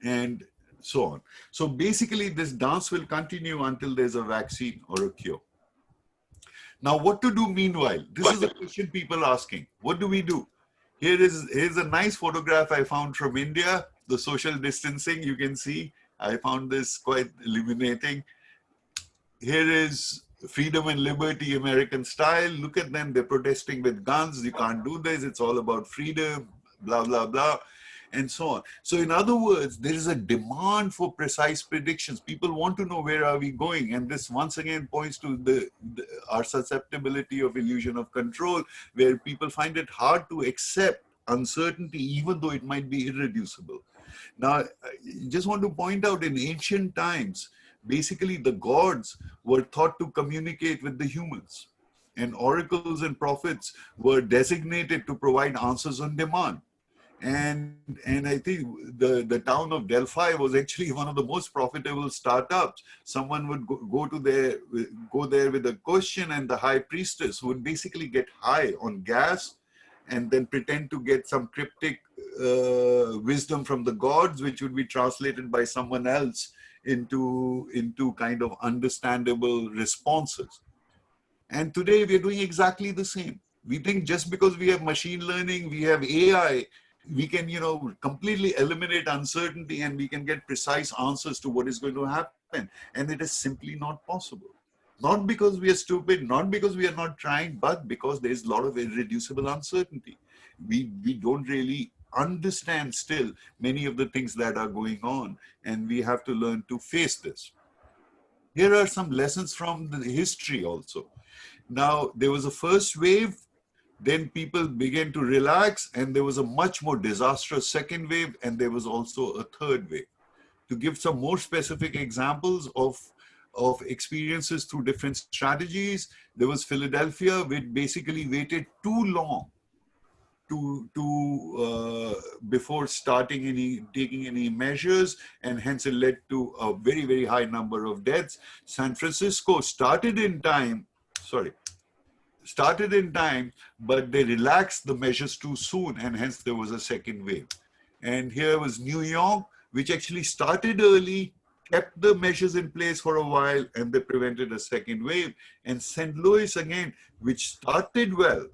And so on. So basically, this dance will continue until there's a vaccine or a cure. Now, what to do meanwhile? This is a question people asking. What do we do? Here's a nice photograph I found from India. The social distancing, you can see. I found this quite illuminating. Here is freedom and liberty, American style. Look at them. They're protesting with guns. You can't do this. It's all about freedom, blah, blah, blah, and so on. So in other words, there is a demand for precise predictions. People want to know where are we going. And this once again points to our susceptibility of illusion of control, where people find it hard to accept uncertainty, even though it might be irreducible. Now, I just want to point out, in ancient times, basically the gods were thought to communicate with the humans, and oracles and prophets were designated to provide answers on demand. And I think the town of Delphi was actually one of the most profitable startups. Someone would go there with a question, and the high priestess would basically get high on gas and then pretend to get some cryptic wisdom from the gods, which would be translated by someone else into kind of understandable responses. And today we're doing exactly the same. We think just because we have machine learning, we have AI, we can, completely eliminate uncertainty and we can get precise answers to what is going to happen. And it is simply not possible. Not because we are stupid, not because we are not trying, but because there is a lot of irreducible uncertainty. We don't really understand still many of the things that are going on, and we have to learn to face this. Here are some lessons from the history also. Now, there was a first wave, then people began to relax, and there was a much more disastrous second wave, and there was also a third wave. To give some more specific examples of experiences through different strategies, there was Philadelphia, which basically waited too long before taking any measures, and hence it led to a very, very high number of deaths. San Francisco started in time, but they relaxed the measures too soon, and hence there was a second wave. And here was New York, which actually started early, kept the measures in place for a while, and they prevented a second wave. And St. Louis again, which started well,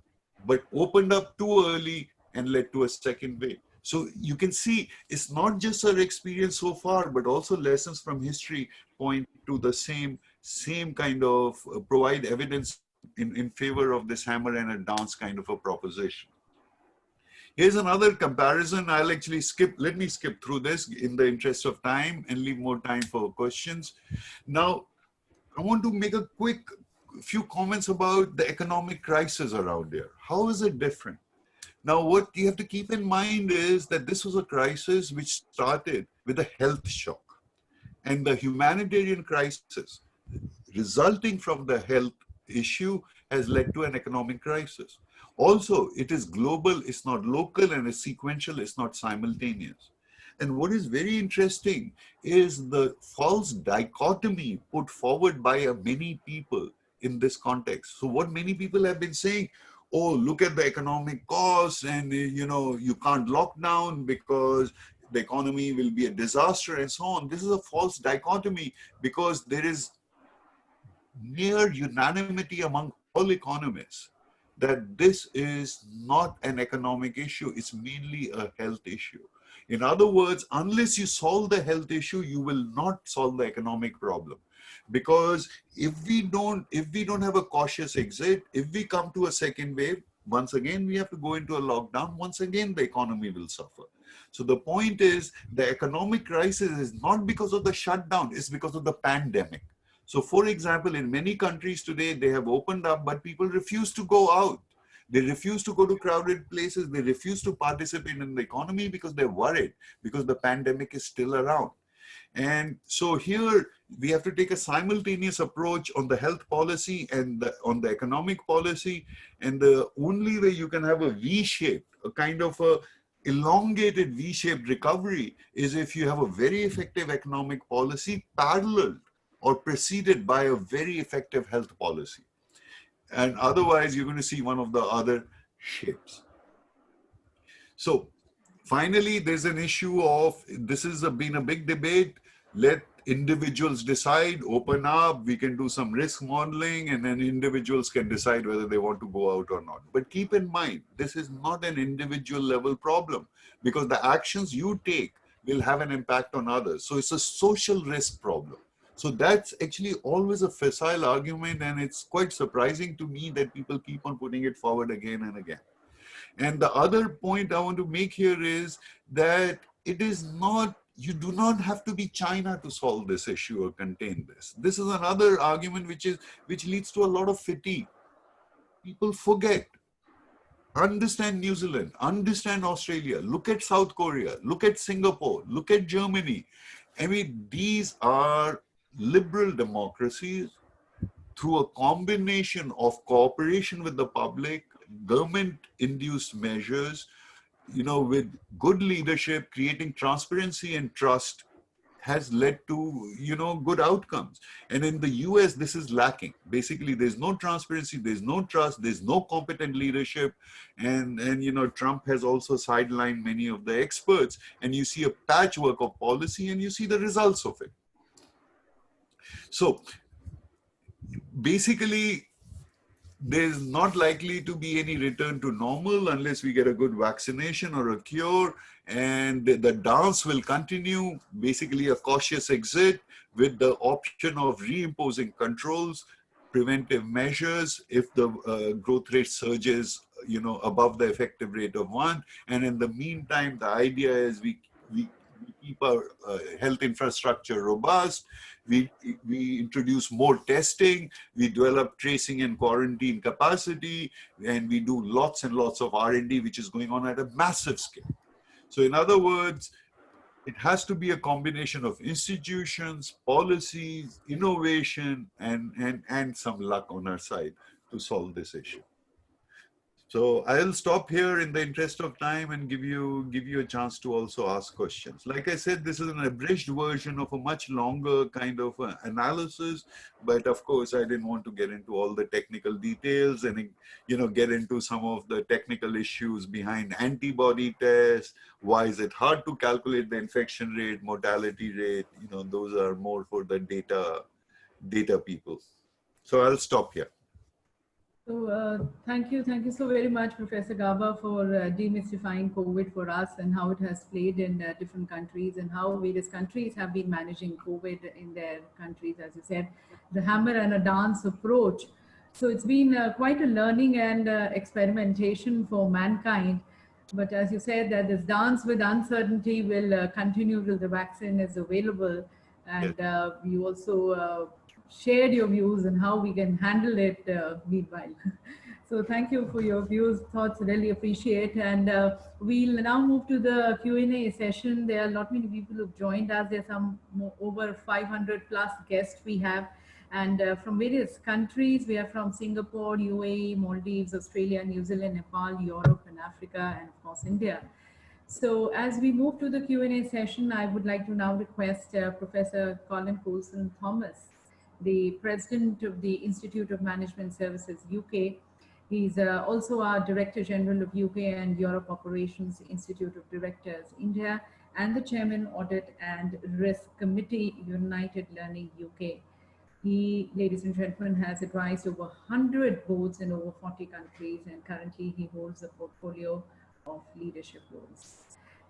but opened up too early and led to a second wave. So you can see it's not just our experience so far, but also lessons from history point to the same kind of provide evidence in favor of this hammer and a dance kind of a proposition. Here's another comparison. I'll actually let me skip through this in the interest of time and leave more time for questions. Now, I want to make a few comments about the economic crisis around here. How is it different? Now, what you have to keep in mind is that this was a crisis which started with a health shock, and the humanitarian crisis resulting from the health issue has led to an economic crisis. Also, it is global, it's not local, and it's sequential, it's not simultaneous. And what is very interesting is the false dichotomy put forward by many people in this context. So what many people have been saying, oh, look at the economic costs, and you can't lock down because the economy will be a disaster and so on. This is a false dichotomy because there is near unanimity among all economists that this is not an economic issue, it's mainly a health issue. In other words, unless you solve the health issue, you will not solve the economic problem. Because if we don't have a cautious exit, if we come to a second wave, once again we have to go into a lockdown, once again the economy will suffer. So the point is, the economic crisis is not because of the shutdown, it's because of the pandemic. So for example, in many countries today, they have opened up, but people refuse to go out. They refuse to go to crowded places. They refuse to participate in the economy because they're worried, because the pandemic is still around. And so here we have to take a simultaneous approach on the health policy and on the economic policy. And the only way you can have a V-shaped, a kind of a elongated V-shaped recovery is if you have a very effective economic policy paralleled or preceded by a very effective health policy. And otherwise, you're going to see one of the other shapes. So finally, there's an issue of, this has been a big debate. Let individuals decide, open up, we can do some risk modeling, and then individuals can decide whether they want to go out or not. But keep in mind, this is not an individual level problem, because the actions you take will have an impact on others. So it's a social risk problem. So that's actually always a facile argument, and it's quite surprising to me that people keep on putting it forward again and again. And the other point I want to make here is that it is not, you do not have to be China to solve this issue or contain this. This is another argument which leads to a lot of fatigue. People forget. understand New Zealand, understand Australia, look at South Korea, look at Singapore, look at Germany. I mean, these are liberal democracies. Through a combination of cooperation with the public, government-induced measures, with good leadership, creating transparency and trust, has led to, good outcomes. And in the US, this is lacking. Basically, there's no transparency, there's no trust, there's no competent leadership. And Trump has also sidelined many of the experts. And you see a patchwork of policy and you see the results of it. So basically, there's not likely to be any return to normal unless we get a good vaccination or a cure, and the dance will continue, basically a cautious exit with the option of reimposing controls, preventive measures if the growth rate surges, above the effective rate of 1. And in the meantime, the idea is we keep our health infrastructure robust, we introduce more testing, we develop tracing and quarantine capacity, and we do lots and lots of R&D, which is going on at a massive scale. So in other words, it has to be a combination of institutions, policies, innovation, and some luck on our side to solve this issue. So I'll stop here in the interest of time and give you a chance to also ask questions. Like I said, this is an abridged version of a much longer kind of analysis, but of course I didn't want to get into all the technical details and get into some of the technical issues behind antibody tests. Why is it hard to calculate the infection rate, mortality rate? Those are more for the data people. So I'll stop here. So thank you so very much, Professor Gaba, for demystifying COVID for us and how it has played in different countries and how various countries have been managing COVID in their countries, as you said, the hammer and a dance approach. So it's been quite a learning and experimentation for mankind. But as you said, that this dance with uncertainty will continue till the vaccine is available. And you also shared your views on how we can handle it meanwhile. So thank you for your views, thoughts, really appreciate. And we'll now move to the Q&A session. There are not many people who've joined us. There's over 500 plus guests we have. And from various countries, we are from Singapore, UAE, Maldives, Australia, New Zealand, Nepal, Europe, and Africa, and of course, India. So as we move to the Q&A session, I would like to now request Professor Colin Coulson-Thomas, the President of the Institute of Management Services, UK. He's also our Director General of UK and Europe Operations Institute of Directors, India, and the Chairman, Audit and Risk Committee, United Learning UK. He, ladies and gentlemen, has advised over 100 boards in over 40 countries, and currently he holds a portfolio of leadership roles.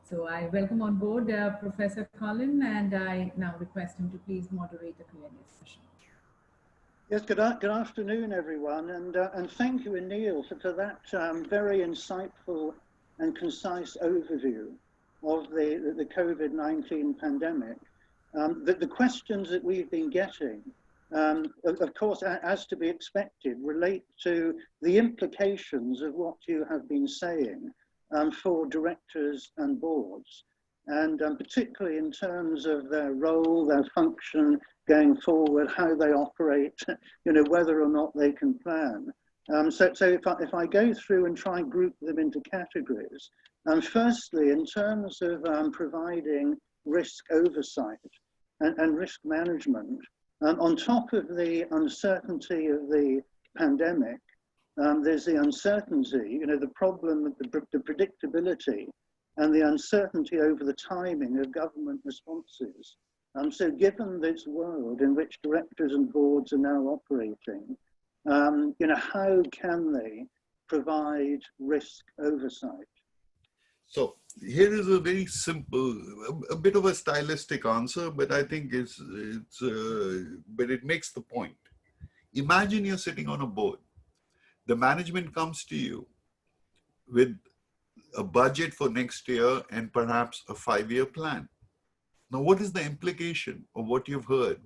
So I welcome on board Professor Colin, and I now request him to please moderate the Q&A session. Yes, good afternoon, everyone, and thank you, Anil, for that very insightful and concise overview of the COVID-19 pandemic. The questions that we've been getting, of course, as to be expected, relate to the implications of what you have been saying for directors and boards, and particularly in terms of their role, their function going forward, how they operate, whether or not they can plan. So if I go through and try and group them into categories, firstly, in terms of providing risk oversight and risk management, on top of the uncertainty of the pandemic, there's the uncertainty, the problem of the predictability and the uncertainty over the timing of government responses. So given this world in which directors and boards are now operating, how can they provide risk oversight? So here is a very simple, a bit of a stylistic answer, but I think but it makes the point. Imagine you're sitting on a board. The management comes to you with a budget for next year and perhaps a 5-year plan. Now, what is the implication of what you've heard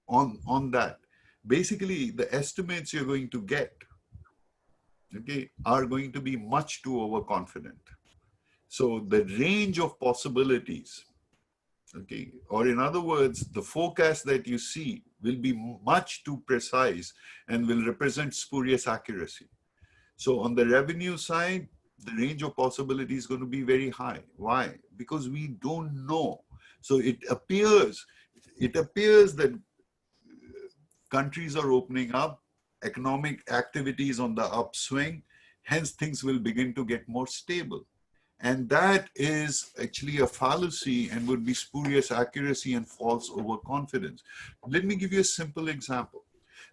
on that? Basically, the estimates you're going to get okay, are going to be much too overconfident. So the range of possibilities, okay, or in other words, the forecast that you see will be much too precise and will represent spurious accuracy. So on the revenue side, the range of possibility is going to be very high. Why? Because we don't know. So it appears that countries are opening up, economic activity is on the upswing, hence things will begin to get more stable. And that is actually a fallacy and would be spurious accuracy and false overconfidence. Let me give you a simple example.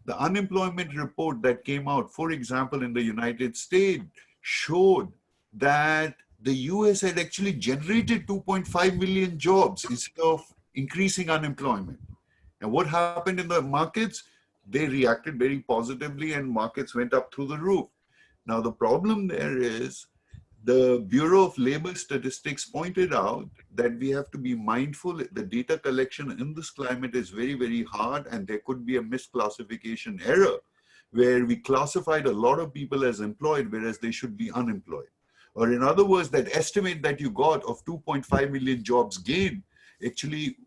The unemployment report that came out, for example, in the United States, showed that the US had actually generated 2.5 million jobs instead of increasing unemployment. And what happened in the markets? They reacted very positively and markets went up through the roof. Now, the problem there is the Bureau of Labor Statistics pointed out that we have to be mindful. The data collection in this climate is very, very hard, and there could be a misclassification error where we classified a lot of people as employed, whereas they should be unemployed. Or in other words, that estimate that you got of 2.5 million jobs gained actually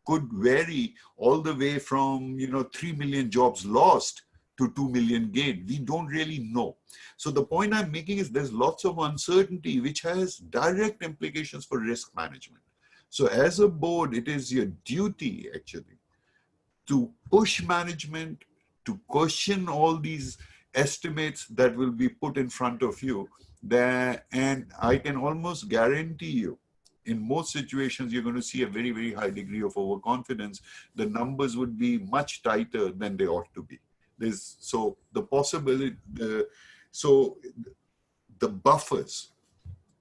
could vary all the way from 3 million jobs lost to 2 million gained. We don't really know. So the point I'm making is there's lots of uncertainty which has direct implications for risk management. So as a board, it is your duty actually to push management, to question all these estimates that will be put in front of you there. And I can almost guarantee you, in most situations, you're going to see a very, very high degree of overconfidence. The numbers would be much tighter than they ought to be. So the possibility, the buffers,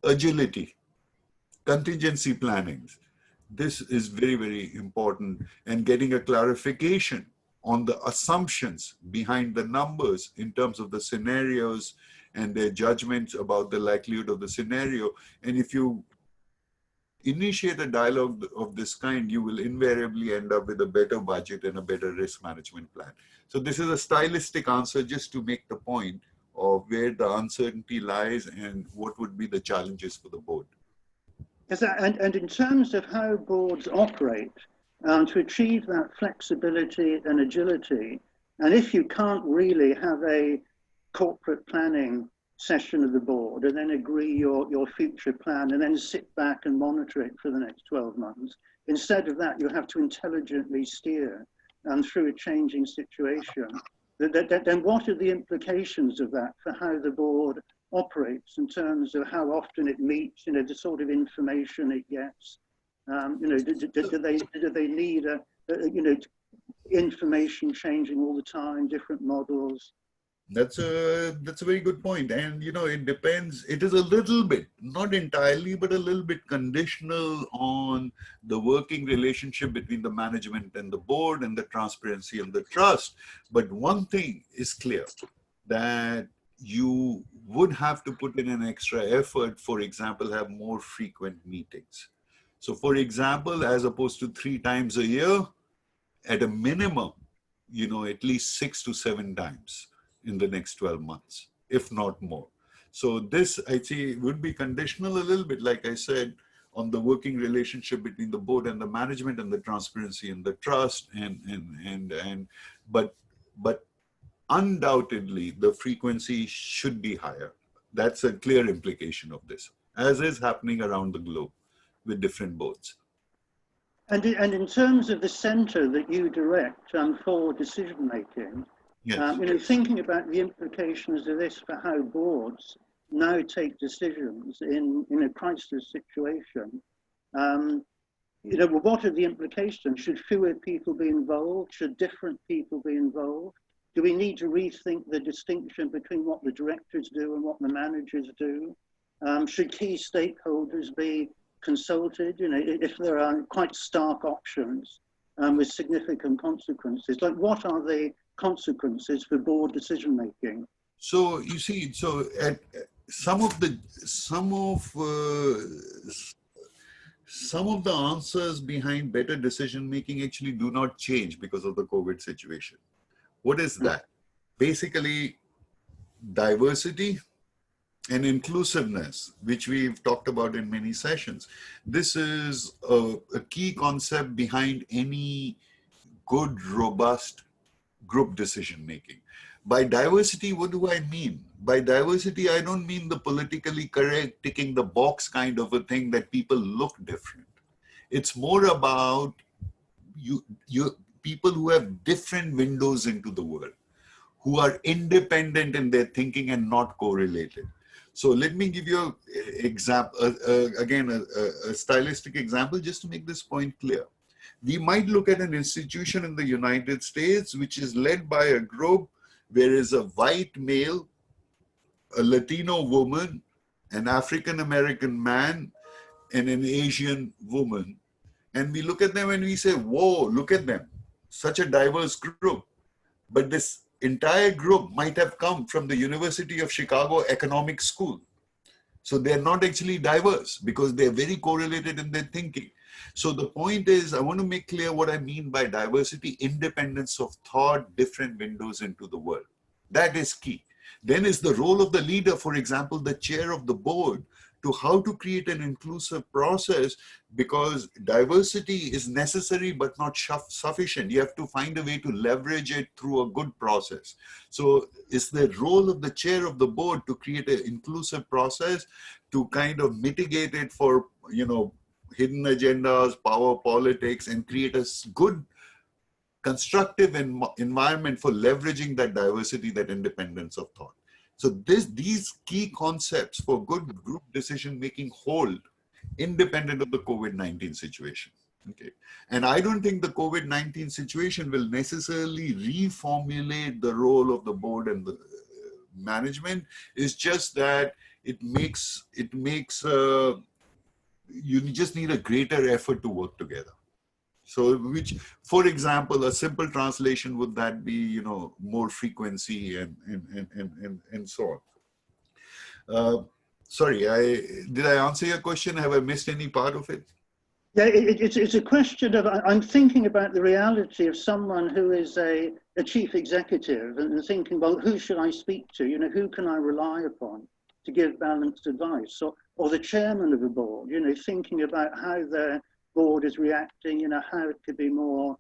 agility, contingency plannings, this is very, very important, and getting a clarification on the assumptions behind the numbers in terms of the scenarios and their judgments about the likelihood of the scenario. And if you initiate a dialogue of this kind, you will invariably end up with a better budget and a better risk management plan. So this is a stylistic answer just to make the point of where the uncertainty lies and what would be the challenges for the board. Yes, and in terms of how boards operate, to achieve that flexibility and agility, and if you can't really have a corporate planning session of the board and then agree your future plan and then sit back and monitor it for the next 12 months. Instead of that, you have to intelligently steer through a changing situation. Then what are the implications of that for how the board operates in terms of how often it meets, the sort of information it gets? Do they need information changing all the time, different models? That's a very good point. And, it depends. It is a little bit, not entirely, but a little bit conditional on the working relationship between the management and the board and the transparency and the trust. But one thing is clear, that you would have to put in an extra effort, for example, have more frequent meetings. So for example, as opposed to 3 times a year, at a minimum, at least 6 to 7 times in the next 12 months, if not more. So this, I'd say, would be conditional a little bit, like I said, on the working relationship between the board and the management and the transparency and the trust, but undoubtedly the frequency should be higher. That's a clear implication of this, as is happening around the globe with different boards. And in terms of the center that you direct for decision making, yes. Thinking about the implications of this for how boards now take decisions in a crisis situation, what are the implications? Should fewer people be involved? Should different people be involved? Do we need to rethink the distinction between what the directors do and what the managers do? Should key stakeholders be consulted, if there are quite stark options with significant consequences? Like, what are the consequences for board decision making? So you see, at some of the answers behind better decision making actually do not change because of the COVID situation. What is that? Basically, diversity and inclusiveness, which we've talked about in many sessions. This is a key concept behind any good, robust group decision making. By diversity, what do I mean? By diversity, I don't mean the politically correct, ticking the box kind of a thing that people look different. It's more about you people who have different windows into the world, who are independent in their thinking and not correlated. So let me give you an example, again, a stylistic example just to make this point clear. We might look at an institution in the United States which is led by a group where is a white male, a Latino woman, an African-American man, and an Asian woman. And we look at them and we say, whoa, look at them, such a diverse group. But this entire group might have come from the University of Chicago Economic School. So they're not actually diverse because they're very correlated in their thinking. So the point is, I want to make clear what I mean by diversity: independence of thought, different windows into the world. That is key. Then is the role of the leader, for example, the chair of the board, to how to create an inclusive process, because diversity is necessary but not sufficient. You have to find a way to leverage it through a good process. So it's the role of the chair of the board to create an inclusive process to kind of mitigate it for, hidden agendas, power politics, and create a good constructive environment for leveraging that diversity, that independence of thought. So these key concepts for good group decision making hold independent of the COVID-19 situation. Okay, and I don't think the COVID-19 situation will necessarily reformulate the role of the board and the management. It's just that you just need a greater effort to work together. So, which, for example, a simple translation would that be, more frequency and so on. Sorry, did I answer your question? Have I missed any part of it? Yeah, it's a question of, I'm thinking about the reality of someone who is a chief executive and thinking, well, who should I speak to? Who can I rely upon to give balanced advice? Or the chairman of a board, thinking about how their board is reacting, how it could be more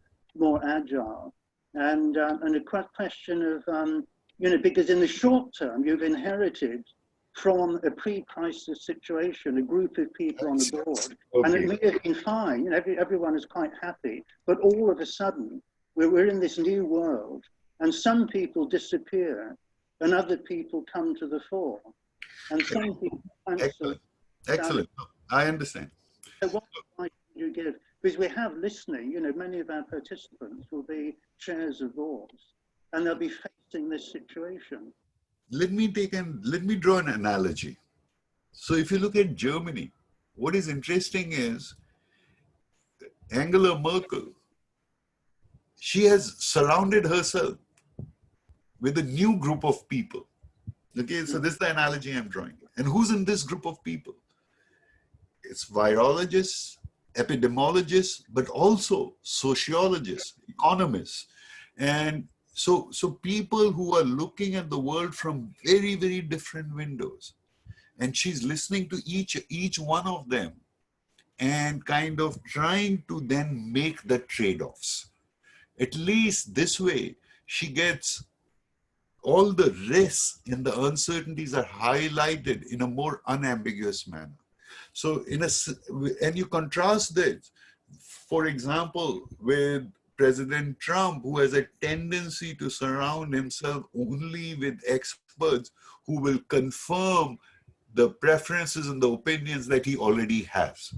agile. And a question of, because in the short term, you've inherited from a pre-crisis situation, a group of people on the board, okay, and it may have been fine, everyone is quite happy, but all of a sudden, we're in this new world, and some people disappear, and other people come to the fore. And some people Excellent. I understand. What advice do you give? Because we have listening, many of our participants will be chairs of boards, and they'll be facing this situation. Let me draw an analogy. So if you look at Germany, what is interesting is Angela Merkel, she has surrounded herself with a new group of people. Okay, so this is the analogy I'm drawing. And who's in this group of people? It's virologists, epidemiologists, but also sociologists, economists. And so people who are looking at the world from very, very different windows. And she's listening to each one of them and kind of trying to then make the trade-offs. At least this way, she gets all the risks and the uncertainties are highlighted in a more unambiguous manner. So and you contrast this, for example, with President Trump, who has a tendency to surround himself only with experts who will confirm the preferences and the opinions that he already has.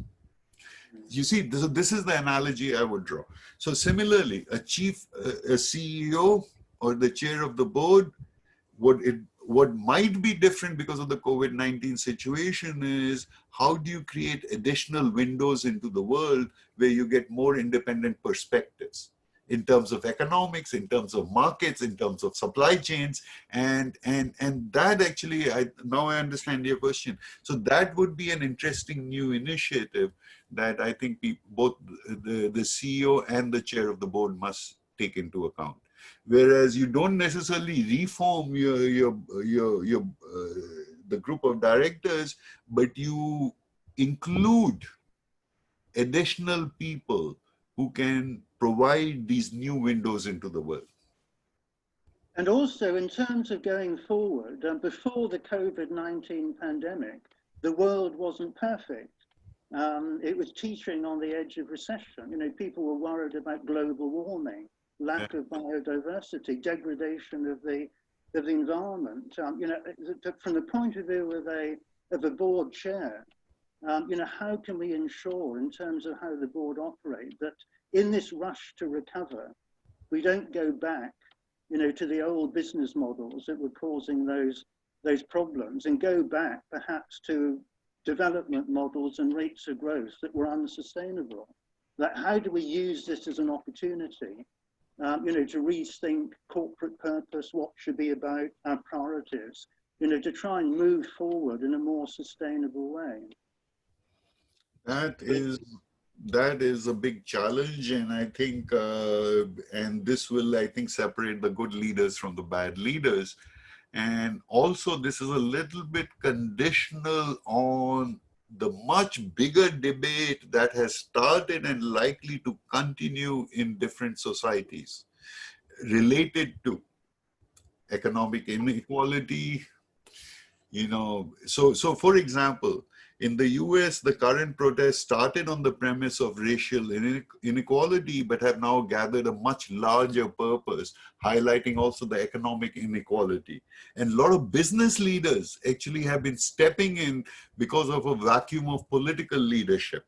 You see, this is the analogy I would draw. So similarly, a CEO or the chair of the board, what might be different because of the COVID-19 situation is how do you create additional windows into the world where you get more independent perspectives in terms of economics, in terms of markets, in terms of supply chains, and that actually, now I understand your question. So that would be an interesting new initiative that I think both the CEO and the chair of the board must take into account. Whereas you don't necessarily reform the group of directors, but you include additional people who can provide these new windows into the world. And also in terms of going forward, before the COVID-19 pandemic, the world wasn't perfect. It was teetering on the edge of recession. You know, people were worried about global warming, lack of biodiversity, degradation of the environment. You know, from the point of view of a board chair, you know, how can we ensure in terms of how the board operate that in this rush to recover, we don't go back, you know, to the old business models that were causing those problems and go back perhaps to development models and rates of growth that were unsustainable. Like, how do we use this as an opportunity, you know, to rethink corporate purpose, what should be about our priorities, you know, to try and move forward in a more sustainable way? That is a big challenge, and I think, and this will, I think, separate the good leaders from the bad leaders. And also, this is a little bit conditional on the much bigger debate that has started and likely to continue in different societies related to economic inequality. You know, so for example, in the US, the current protests started on the premise of racial inequality, but have now gathered a much larger purpose, highlighting also the economic inequality. And a lot of business leaders actually have been stepping in because of a vacuum of political leadership.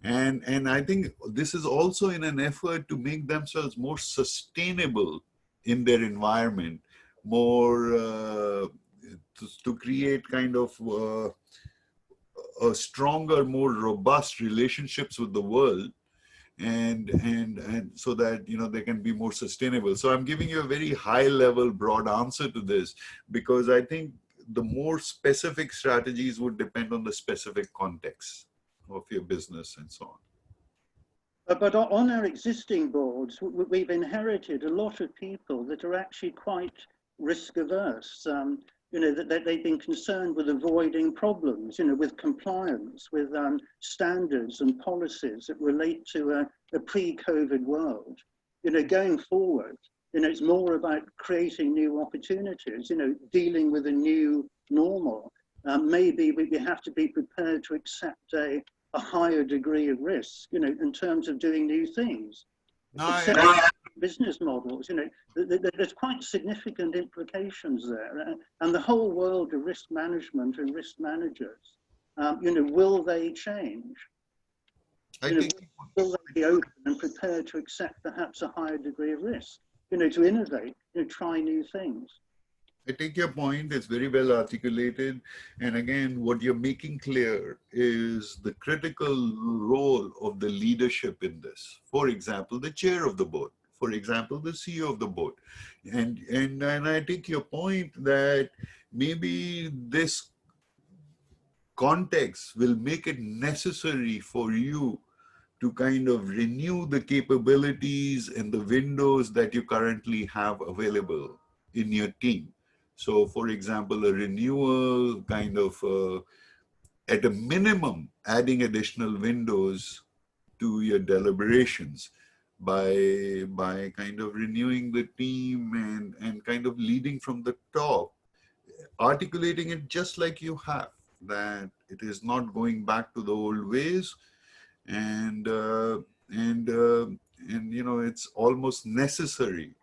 And I think this is also in an effort to make themselves more sustainable in their environment, more to create kind of a stronger, more robust relationships with the world, and so that, you know, they can be more sustainable. So I'm giving you a very high level, broad answer to this, because I think the more specific strategies would depend on the specific context of your business and so on. But on our existing boards, we've inherited a lot of people that are actually quite risk averse. You know, that they've been concerned with avoiding problems, you know, with compliance, with standards and policies that relate to a pre-COVID world. You know, going forward, you know, it's more about creating new opportunities, you know, dealing with a new normal. Maybe we have to be prepared to accept a higher degree of risk, you know, in terms of doing new things. Business models, you know, there's quite significant implications there, and the whole world of risk management and risk managers, you know, will they change? You know, will they be open and prepared to accept perhaps a higher degree of risk? You know, to innovate, you know, try new things. I take your point. It's very well articulated. And again, what you're making clear is the critical role of the leadership in this. For example, the chair of the board. For example, the CEO of the board. And I take your point that maybe this context will make it necessary for you to kind of renew the capabilities and the windows that you currently have available in your team. So, for example, a renewal kind of, at a minimum, adding additional windows to your deliberations by kind of renewing the team and kind of leading from the top, articulating it just like you have, that it is not going back to the old ways, and you know, it's almost necessary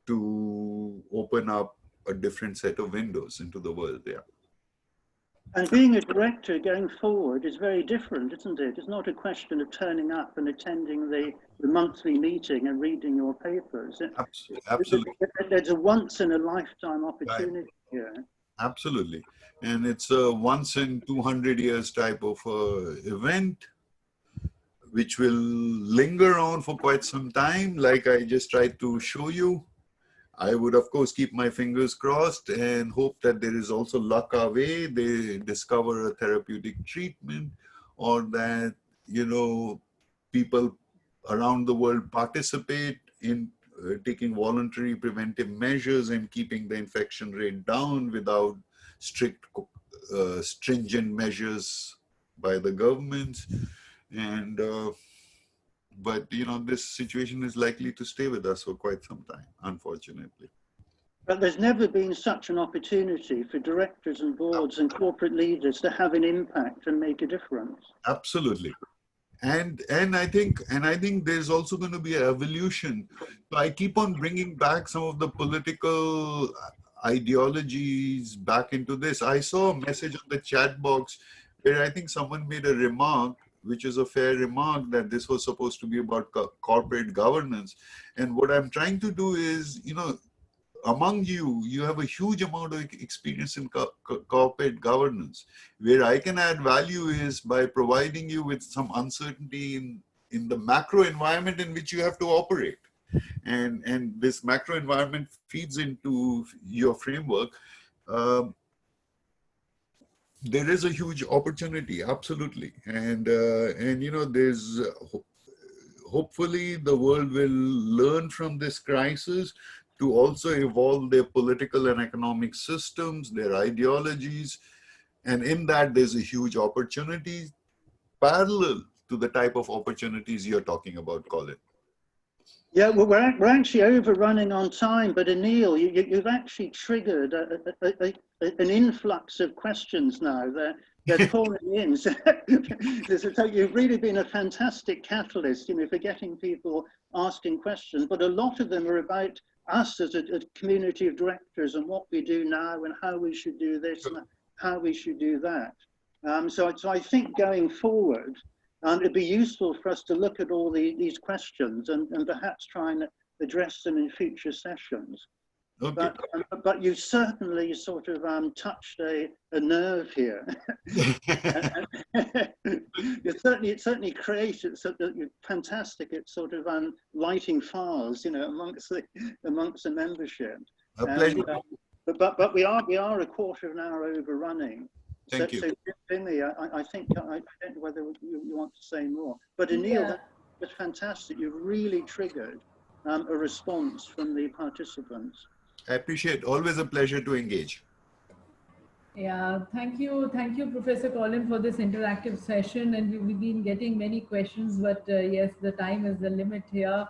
to open up a different set of windows into the world. Yeah. And being a director going forward is very different, isn't it? It's not a question of turning up and attending the monthly meeting and reading your papers. Absolutely. There's a once in a lifetime opportunity here. Absolutely. And it's a once in 200 years type of event, which will linger on for quite some time, like I just tried to show you. I would, of course, keep my fingers crossed and hope that there is also luck our way. They discover a therapeutic treatment, or that, you know, people around the world participate in taking voluntary preventive measures and keeping the infection rate down without strict, stringent measures by the government. And but this situation is likely to stay with us for quite some time, unfortunately. But there's never been such an opportunity for directors and boards and corporate leaders to have an impact and make a difference. Absolutely. And I think there's also going to be an evolution. So I keep on bringing back some of the political ideologies back into this. I saw a message on the chat box where I think someone made a remark, which is a fair remark, that this was supposed to be about corporate governance. And what I'm trying to do is, among you have a huge amount of experience in corporate governance. Where I can add value is by providing you with some uncertainty in the macro environment in which you have to operate. And this macro environment feeds into your framework. There is a huge opportunity, absolutely. And there's hopefully the world will learn from this crisis to also evolve their political and economic systems, their ideologies. And in that, there's a huge opportunity parallel to the type of opportunities you're talking about, Colin. Yeah, well, we're actually overrunning on time, but Anil, you've actually triggered an influx of questions now. They're pouring in. So you've really been a fantastic catalyst, for getting people asking questions, but a lot of them are about us as a community of directors and what we do now and how we should do this and how we should do that. So I think going forward, it'd be useful for us to look at all these questions and perhaps try and address them in future sessions. Okay. But you certainly sort of touched a nerve here. It certainly created fantastic. It's sort of lighting fires, amongst the membership. A pleasure. But we are a quarter of an hour overrunning. Thank you. So Jimmy, I think I don't know whether you want to say more. But Anil, that's fantastic. You've really triggered a response from the participants. I appreciate it. Always a pleasure to engage. Yeah, thank you, Professor Colin, for this interactive session. And we've been getting many questions, but yes, the time is the limit here.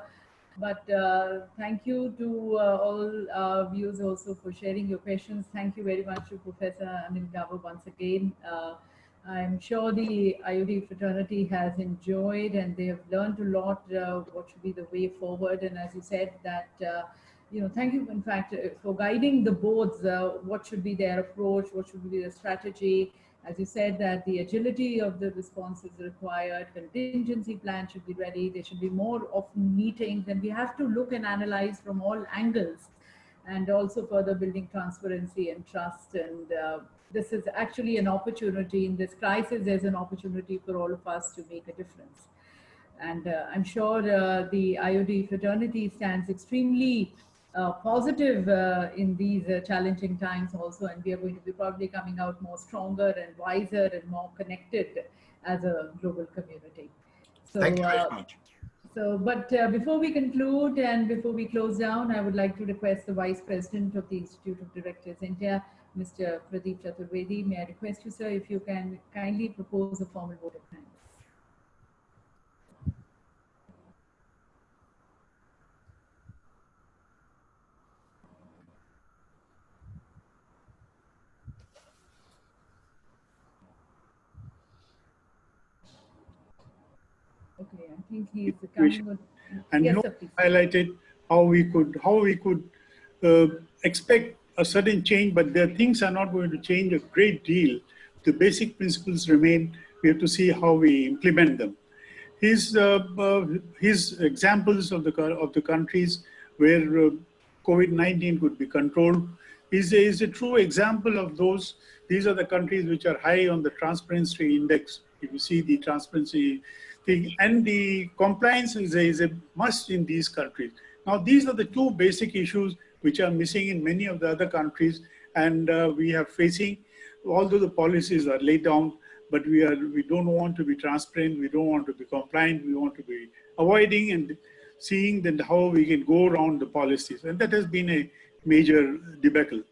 But thank you to all our viewers also for sharing your questions. Thank you very much to Professor IODGLOBAL once again. I'm sure the IOD fraternity has enjoyed and they have learned a lot what should be the way forward. And as you said that, thank you, in fact, for guiding the boards, what should be their approach, what should be the strategy. As you said, that the agility of the response is required, contingency plan should be ready, there should be more often meetings, and we have to look and analyze from all angles, and also further building transparency and trust. And this is actually an opportunity in this crisis. There's an opportunity for all of us to make a difference. And I'm sure the IOD fraternity stands extremely positive in these challenging times also, and we are going to be probably coming out more stronger and wiser and more connected as a global community. So, thank you very much. But before we conclude and before we close down, I would like to request the Vice President of the Institute of Directors India, Mr. Pradeep Chaturvedi. May I request you, sir, if you can kindly propose a formal vote of thanks. Okay, I think he's coming with, and yes, you sir, please. highlighted how we could expect a certain change, but the things are not going to change a great deal. The basic principles remain. We have to see how we implement them. His examples of the countries where COVID-19 could be controlled is a true example of those. These are the countries which are high on the transparency index. If you see the transparency thing, and the compliance is a must in these countries. Now, these are the two basic issues which are missing in many of the other countries, and we are facing, although the policies are laid down, but we don't want to be transparent, we don't want to be compliant, we want to be avoiding. And seeing then how we can go around the policies. And that has been a major debacle.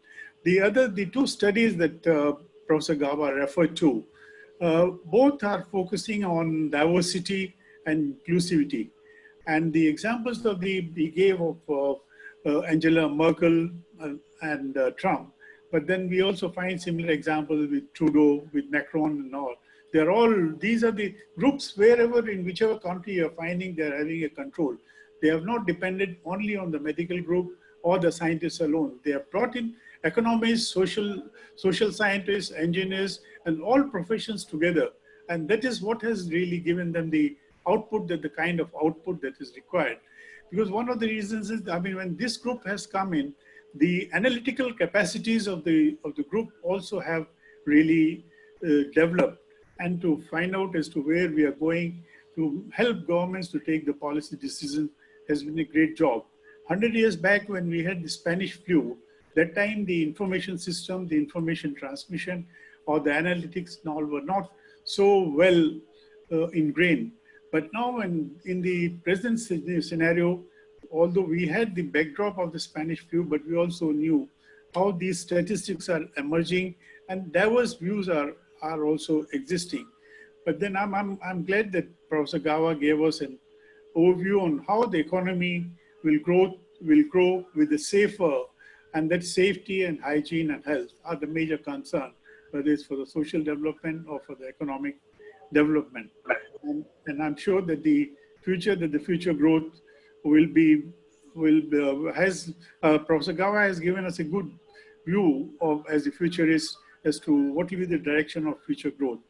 The two studies that Professor Gaba referred to, both are focusing on diversity and inclusivity. And the examples of he gave of Angela Merkel and Trump, but then we also find similar examples with Trudeau, with Macron and all. These are the groups wherever, in whichever country you're finding they're having a control. They have not depended only on the medical group or the scientists alone. They have brought in economists, social scientists, engineers, and all professions together. And that is what has really given them the output, the kind of output that is required. Because one of the reasons is, I mean, when this group has come in, the analytical capacities of the group also have really developed, and to find out as to where we are going, to help governments to take the policy decision has been a great job. 100 years back when we had the Spanish flu, that time the information system, the information transmission, or the analytics and all were not so well ingrained. But now in the present scenario, although we had the backdrop of the Spanish flu, but we also knew how these statistics are emerging and diverse views are also existing. But then I'm glad that Professor Gawa gave us an overview on how the economy will grow with the safer, and that safety and hygiene and health are the major concern, whether it's for the social development or for the economic development. And I'm sure that the future growth Professor Gawa has given us a good view of as the future is, as to what will be the direction of future growth.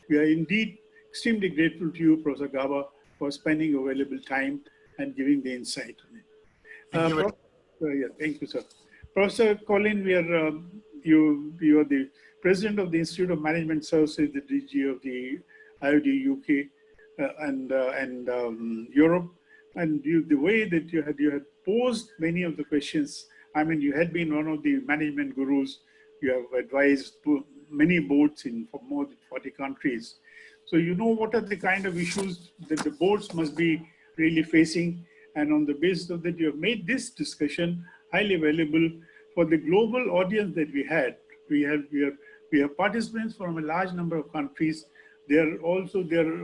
We are indeed extremely grateful to you, Professor Gawa, for spending your valuable time and giving the insight on it. Thank you, sir. Professor Colin, you are the president of the Institute of Management Services, the DG of the IOD UK and Europe, and the way that you had posed many of the questions. I mean, you had been one of the management gurus. You have advised many boards for more than 40 countries. So you know what are the kind of issues that the boards must be really facing. And on the basis of that, you have made this discussion highly valuable for the global audience that we had. We have participants from a large number of countries. They're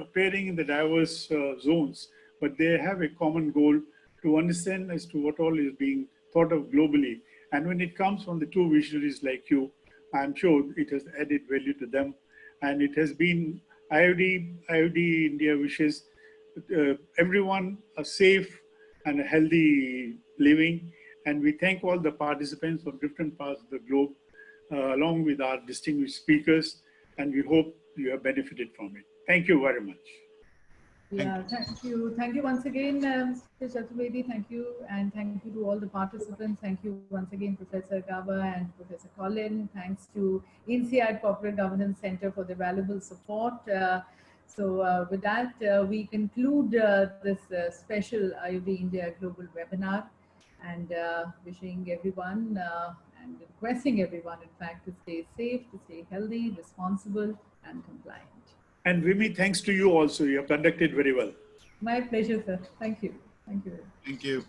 appearing in the diverse zones, but they have a common goal to understand as to what all is being thought of globally. And when it comes from the two visionaries like you, I'm sure it has added value to them. And it has been IOD India wishes everyone a safe and a healthy living. And we thank all the participants from different parts of the globe, along with our distinguished speakers, and we hope you have benefited from it. Thank you very much. Yeah, thank you. Thank you once again, Mr. Chaturvedi. Thank you. And thank you to all the participants. Thank you once again, Professor Gaba and Professor Colin. Thanks to INSEAD Corporate Governance Center for their valuable support. With that, we conclude this special IOD India Global webinar, and wishing everyone and requesting everyone, in fact, to stay safe, to stay healthy, responsible, and compliant. And Vimi, thanks to you also. You have conducted very well. My pleasure, sir. Thank you. Thank you. Thank you.